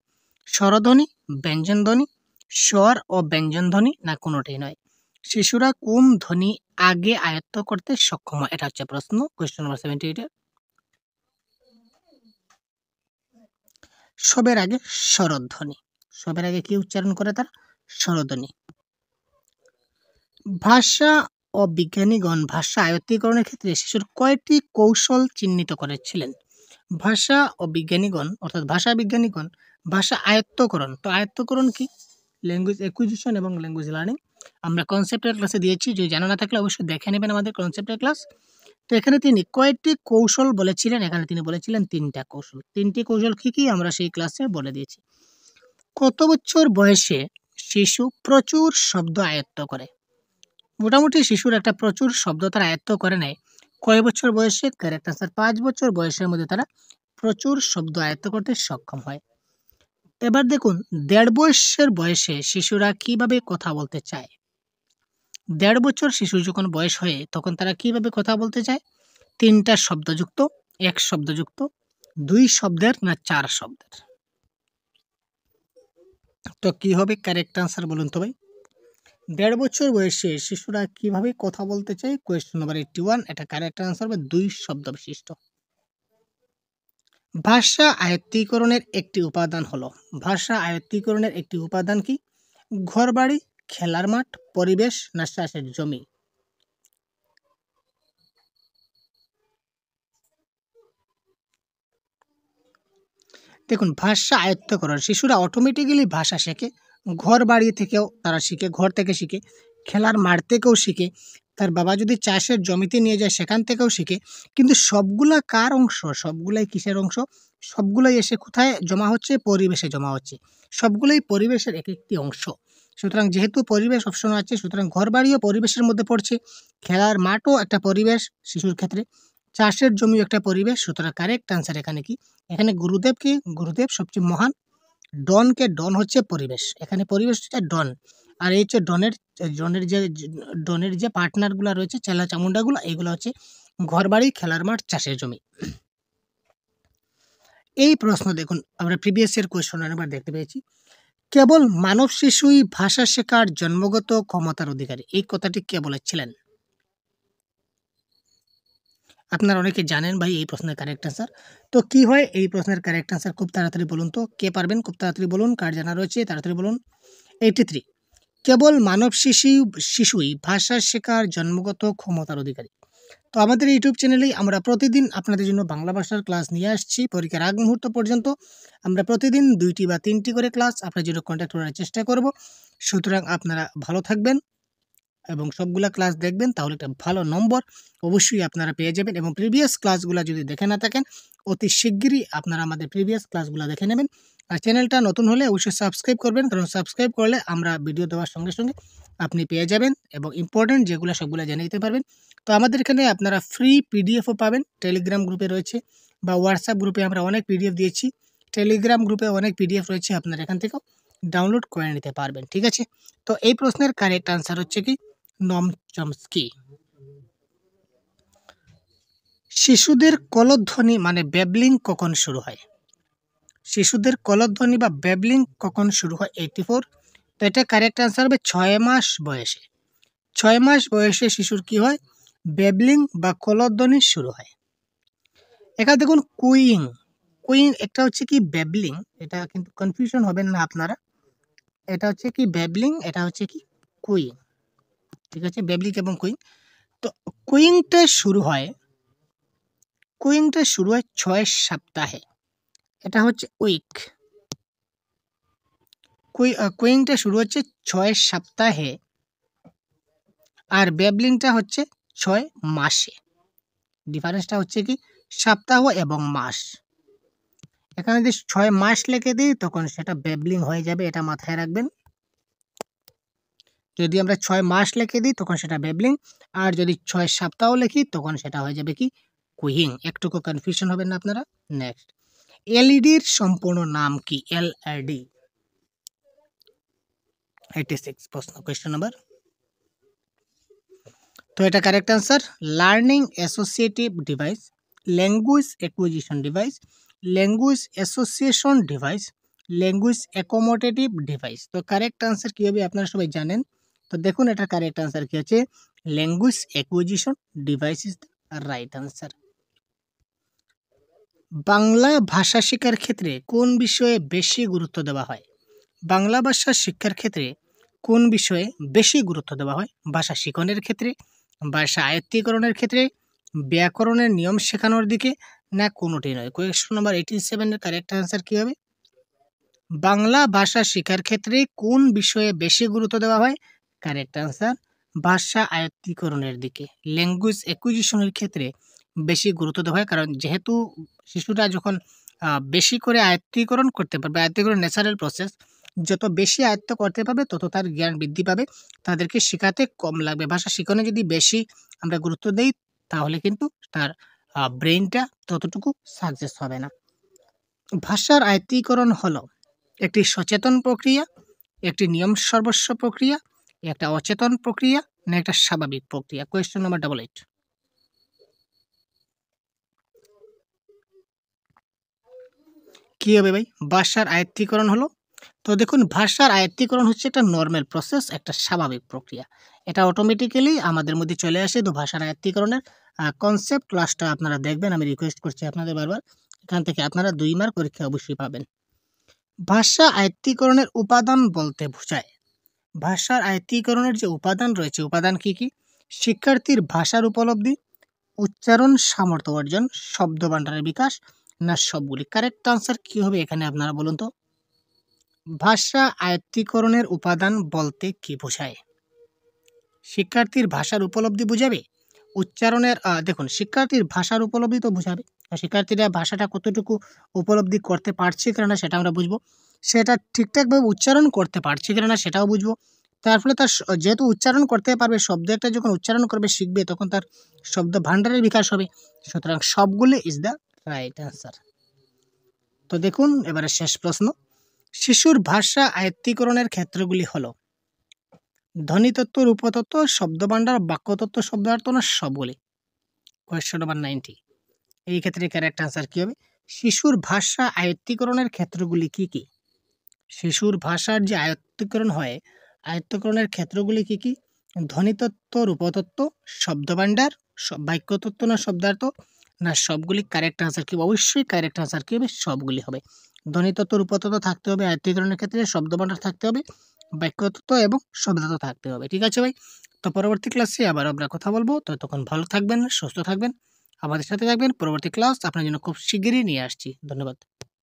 স্বরধ্বনি, ব্যঞ্জন ধ্বনি, স্বর ও ব্যঞ্জন ধ্বনি না কোনোটাই নয়? শিশুরা কোন ধ্বনি আগে আয়ত্ত করতে সক্ষম হয়? এটা হচ্ছে প্রশ্ন, কোয়েশ্চন নাম্বার 78 এর। সবের আগে স্বরধ্বনি। সবের আগে কি উচ্চারণ করে? তার স্বরধ্বনি। ভাষা ও বিজ্ঞানীগণ ভাষা আয়ত্তীকরণের ক্ষেত্রে শিশুর কয়টি কৌশল চিহ্নিত করেছিলেন? ভাষা ও বিজ্ঞানীগণ অর্থাৎ ভাষা বিজ্ঞানীগণ ভাষা আয়ত্তকরণ, তো আয়ত্তকরণ কি? ল্যাঙ্গুয়েজ অ্যাকুইজিশন এবং ল্যাঙ্গুয়েজ লার্নিং। আমরা কনসেপ্টের ক্লাসে দিয়েছি, যদি জানা না থাকলে অবশ্যই দেখে নেবেন আমাদের কনসেপ্টের ক্লাস। তো এখানে তিনি কয়েকটি কৌশল বলেছিলেন? এখানে তিনি বলেছিলেন 3টা কৌশল। 3টি কৌশল কি কি আমরা সেই ক্লাসে বলে দিয়েছি। কত বছর বয়সে শিশু প্রচুর শব্দ আয়ত্ত করে? মোটামুটি শিশুর একটা প্রচুর শব্দ তারা আয়ত্ত করে নেয় কয় বছর বয়সে? কারেক্ট আনসার 5 বছর বয়সের মধ্যে তারা প্রচুর শব্দ আয়ত্ত করতে সক্ষম হয়। এবার দেখুন 1.5 বছর বয়সে শিশুরা কিভাবে কথা বলতে চায়? 1.5 বছর শিশু যখন বয়স হয় তখন তারা কিভাবে কথা বলতে চায়? 3টা শব্দযুক্ত, 1 শব্দযুক্ত, 2 শব্দের না 4 শব্দের? তো কি হবে কারেক্ট আনসার বলুন তো ভাই? 1.5 বছর বয়সে শিশুরা কিভাবে কথা বলতে চায়? কোয়েশ্চেন নাম্বার 81, এটা কারেক্ট আনসার হবে 2 শব্দ বিশিষ্ট। ভাষা আয়ত্তীকরণের একটি উপাদান হলো, ভাষা আয়ত্তীকরণের একটি উপাদান কি? ঘরবাড়ি, খেলার মাঠ, পরিবেশ না চাষের জমি? দেখুন, ভাষা আয়ত্তকরণ, শিশুরা অটোমেটিক্যালি ভাষা শেখে। ঘর বাড়ি থেকেও তারা শিখে, ঘর থেকে শিখে, খেলার মাঠ থেকেও শিখে, তার বাবা যদি চাষের জমিতে নিয়ে যায় সেখান থেকেও শিখে। কিন্তু সবগুলা কার অংশ? সবগুলাই কিসের অংশ? সবগুলাই এসে কোথায় জমা হচ্ছে? পরিবেশে জমা হচ্ছে। সবগুলোই পরিবেশের এক একটি অংশ। সুতরাং যেহেতু পরিবেশ অপশন আছে, সুতরাং ঘর বাড়িও পরিবেশের মধ্যে পড়ছে, খেলার মাঠও একটা পরিবেশ শিশুর ক্ষেত্রে, চাষের জমিও একটা পরিবেশ। সুতরাং কারেক্ট আনসার এখানে কি? এখানে গুরুদেব কি? গুরুদেব সবচেয়ে মহান। ডনকে, ডন হচ্ছে পরিবেশ, এখানে পরিবেশ হচ্ছে ডন। আর এই হচ্ছে ডনের যে পার্টনারগুলো রয়েছে, চেলা চামুন্ডাগুলো, এইগুলো হচ্ছে ঘরবাড়ি, খেলার মাঠ, চাষের জমি। এই প্রশ্ন দেখুন, আমরা প্রিভিয়াস এর কোয়েশ্চন এবার দেখতে পেয়েছি। কেবল মানব শিশুই ভাষা শেখার জন্মগত ক্ষমতার অধিকারী, এই কথাটি কে বলেছিলেন? আপনারা অনেকে জানেন ভাই এই প্রশ্নের কারেক্ট আনসার। তো কি হয় এই প্রশ্নের কারেক্ট আনসার? খুব তাড়াতাড়ি বলুন তো, কে পারবেন? খুব তাড়াতাড়ি বলুন, কার জানা রয়েছে তাড়াতাড়ি বলুন। 83, কেবল মানব শিশুই ভাষা শেখার জন্মগত ক্ষমতার অধিকারী। তো আমাদের ইউটিউব চ্যানেলেই আমরা প্রতিদিন আপনাদের জন্য বাংলা ভাষার ক্লাস নিয়ে আসছি। পরীক্ষার আগ মুহূর্ত পর্যন্ত আমরা প্রতিদিন 2টি বা 3টি করে ক্লাস আপনার জন্য কন্ট্যাক্ট করার চেষ্টা করব। সুতরাং আপনারা ভালো থাকবেন এবং সবগুলা ক্লাস দেখবেন, তাহলে একটা ভালো নম্বর অবশ্যই আপনারা পেয়ে যাবেন। এবং প্রিভিয়াস ক্লাসগুলো যদি দেখে না থাকেন, অতি শিগগিরই আপনারা আমাদের প্রিভিয়াস ক্লাসগুলো দেখে নেবেন। আর চ্যানেলটা নতুন হলে অবশ্যই সাবস্ক্রাইব করবেন, কারণ সাবস্ক্রাইব করলে আমরা ভিডিও দেওয়ার সঙ্গে সঙ্গে আপনি পেয়ে যাবেন এবং ইম্পর্টেন্ট যেগুলো সবগুলো জেনে নিতে পারবেন। তো আমাদের এখানে আপনারা ফ্রি পিডিএফও পাবেন, টেলিগ্রাম গ্রুপে রয়েছে, বা হোয়াটসঅ্যাপ গ্রুপে আমরা অনেক পিডিএফ দিয়েছি। টেলিগ্রাম গ্রুপে অনেক পিডিএফ রয়েছে, আপনারা এখান থেকেও ডাউনলোড করে নিতে পারবেন। ঠিক আছে, তো এই প্রশ্নের কারেক্ট আনসার হচ্ছে কি? নম চমস্কি। শিশুদের কলধ্বনি মানে ব্যাবলিং কখন শুরু হয়? শিশুদের কলধ্বনি বা ব্যাবলিং কখন শুরু হয়? 84, তো এটা কারেক্ট আনসার হবে 6 মাস বয়সে। 6 মাস বয়সে শিশুর কি হয়? ব্যাবলিং বা কলধ্বনি শুরু হয়। এখানে দেখুন কুইং, কুইং একটা হচ্ছে কি ব্যাবলিং, এটা কিন্তু কনফিউশন হবেন না আপনারা। এটা হচ্ছে কি ব্যাবলিং, এটা হচ্ছে কি কুইং। ঠিক আছে, ব্যাবলিং এবং কুইং। তো কুইংটা শুরু হয়, কুইংটা শুরু হয় 6 সপ্তাহে, এটা হচ্ছে উইক। কুইংটা শুরু হচ্ছে 6 সপ্তাহে, আর ব্যাবলিংটা হচ্ছে 6 মাসে। ডিফারেন্সটা হচ্ছে কি? সপ্তাহ এবং মাস। এখানে যদি 6 মাস লিখে দিই তখন সেটা ব্যাবলিং হয়ে যাবে, এটা মাথায় রাখবেন। যদি আমরা 6 মাস লিখে দিই তখন সেটা ব্যাবলিং, আর যদি 6 সপ্তাহ লিখি তখন সেটা হয়ে যাবে কি? কুইং। একটুকু কনফিউশন হবেন না আপনারা। নেক্সট, এলইডির সম্পূর্ণ নাম কি? এলইডি। 86 প্রশ্ন, কোয়েশ্চেন নাম্বার। তো এটা correct answer, learning associative device, language acquisition device, language association device, language accommodative device. তো কারেক্ট আনসার কী হবে আপনারা সবাই জানেন। তো দেখুন এটা কারেক্ট আনসার কী হচ্ছে? Language acquisition device is the right answer. Bangla ভাষা শেখার ক্ষেত্রে কোন বিষয়ে বেশি গুরুত্ব দেওয়া হয়? বাংলা ভাষা শিক্ষার ক্ষেত্রে কোন বিষয়ে বেশি গুরুত্ব দেওয়া হয়? ভাষা শিখনের ক্ষেত্রে, ভাষা আয়ত্তীকরণের ক্ষেত্রে, ব্যাকরণের নিয়ম শেখানোর দিকে, না কোনোটি নয়? কোয়েশ্চন নাম্বার 87 এর কারেক্ট আনসার কী হবে? বাংলা ভাষা শেখার ক্ষেত্রে কোন বিষয়ে বেশি গুরুত্ব দেওয়া হয়? কারেক্ট আনসার ভাষা আয়ত্তীকরণের দিকে, ল্যাঙ্গুয়েজ অ্যাকুইজিশনের ক্ষেত্রে বেশি গুরুত্ব দেওয়া হয়। কারণ যেহেতু শিশুরা যখন বেশি করে আয়ত্তীকরণ করতে পারবে, আয়ত্তীকরণ ন্যাচারাল প্রসেস, যত বেশি আয়ত্ত করতে পারবে তত তার জ্ঞান বৃদ্ধি পাবে, তাদেরকে শেখাতে কম লাগবে। ভাষা শিখনে যদি বেশি আমরা গুরুত্ব দেই তাহলে কিন্তু তার ব্রেইনটা ততটুকু সাকসেস হবে না। ভাষার আয়ত্তীকরণ হলো একটি সচেতন প্রক্রিয়া, একটি নিয়ম সর্বস্ব প্রক্রিয়া, একটা অচেতন প্রক্রিয়া, না একটা স্বাভাবিক প্রক্রিয়া? Question number 88। কি হবে ভাই? ভাষার আয়ত্তীকরণ হলো তো দেখুন, ভাষার আয়ত্তীকরণ হচ্ছে একটা নরমাল প্রসেস, একটা স্বাভাবিক প্রক্রিয়া। এটা অটোমেটিক্যালি আমাদের মধ্যে চলে আসে। তো ভাষার আয়ত্তীকরণের কনসেপ্ট ক্লাসটা আপনারা দেখবেন। আমি রিকোয়েস্ট করছি আপনাদের বারবার। এখান থেকে আপনারা ২ মার্ক পরীক্ষায় অবশ্যই পাবেন। ভাষা আয়ত্তীকরণের উপাদান বলতে বোঝায়, ভাষার আয়ত্তীকরণের যে উপাদান রয়েছে, উপাদান কি, কি? শিক্ষার্থীর ভাষার উপলব্ধি, উচ্চারণ সামর্থ্য অর্জন, শব্দভান্ডারের বিকাশ, না সবগুলি? কারেক্ট আনসার কি হবে এখানে আপনারা বলুন তো? ভাষা আয়ত্তীকরণের উপাদান বলতে কি বোঝায়? শিক্ষার্থীর ভাষার উপলব্ধি বুঝাবে, উচ্চারণের দেখুন, শিক্ষার্থীর ভাষার উপলব্ধি তো বুঝাবে। শিক্ষার্থীরা ভাষাটা কতটুকু উপলব্ধি করতে পারছে কিনা সেটা আমরা বুঝবো। সেটা ঠিকঠাকভাবে উচ্চারণ করতে পারছে কিনা সেটাও বুঝবো। তার ফলে তার যেহেতু উচ্চারণ করতে পারবে, শব্দ একটা যখন উচ্চারণ করবে, শিখবে, তখন তার শব্দ ভাণ্ডারের বিকাশ হবে। সুতরাং সবগুলি ইজ দ্য রাইট অ্যান্সার। তো দেখুন এবারে শেষ প্রশ্ন। শিশুর ভাষা আয়ত্তীকরণের ক্ষেত্রগুলি হলো ধ্বনিতত্ত্ব, রূপতত্ত্ব, শব্দভাণ্ডার, বাক্যতত্ত্ব, শব্দার্থ, না সবগুলি? Question number 90। এই ক্ষেত্রে কারেক্ট আনসার কি হবে? শিশুর ভাষা আয়ত্তীকরণের ক্ষেত্রগুলি কি, কি? শিশুর ভাষার যে আয়ত্তীকরণ হয়, আয়ত্তকরণের ক্ষেত্রগুলি কি, কি? ধ্বনিতত্ত্ব, রূপতত্ত্ব, শব্দভাণ্ডার, বাক্যতত্ত্ব, না শব্দার্থ, না সবগুলি? কারেক্ট আনসার কি? অবশ্যই কারেক্ট আনসার কি হবে? সবগুলি হবে। ধ্বনিতত্ত্ব, রূপতত্ত্ব থাকতে হবে আয়ত্তীকরণের ক্ষেত্রে, শব্দভাণ্ডার থাকতে হবে, বাক্যতত্ত্ব এবং শব্দার্থ থাকতে হবে। ঠিক আছে ভাই? তো পরবর্তী ক্লাসে আবার আমরা কথা বলবো। তো তখন ভালো থাকবেন, সুস্থ থাকবেন, আমাদের সাথে থাকবেন। পরবর্তী ক্লাস আপনার জন্য খুব শিগগিরই নিয়ে আসছি। ধন্যবাদ।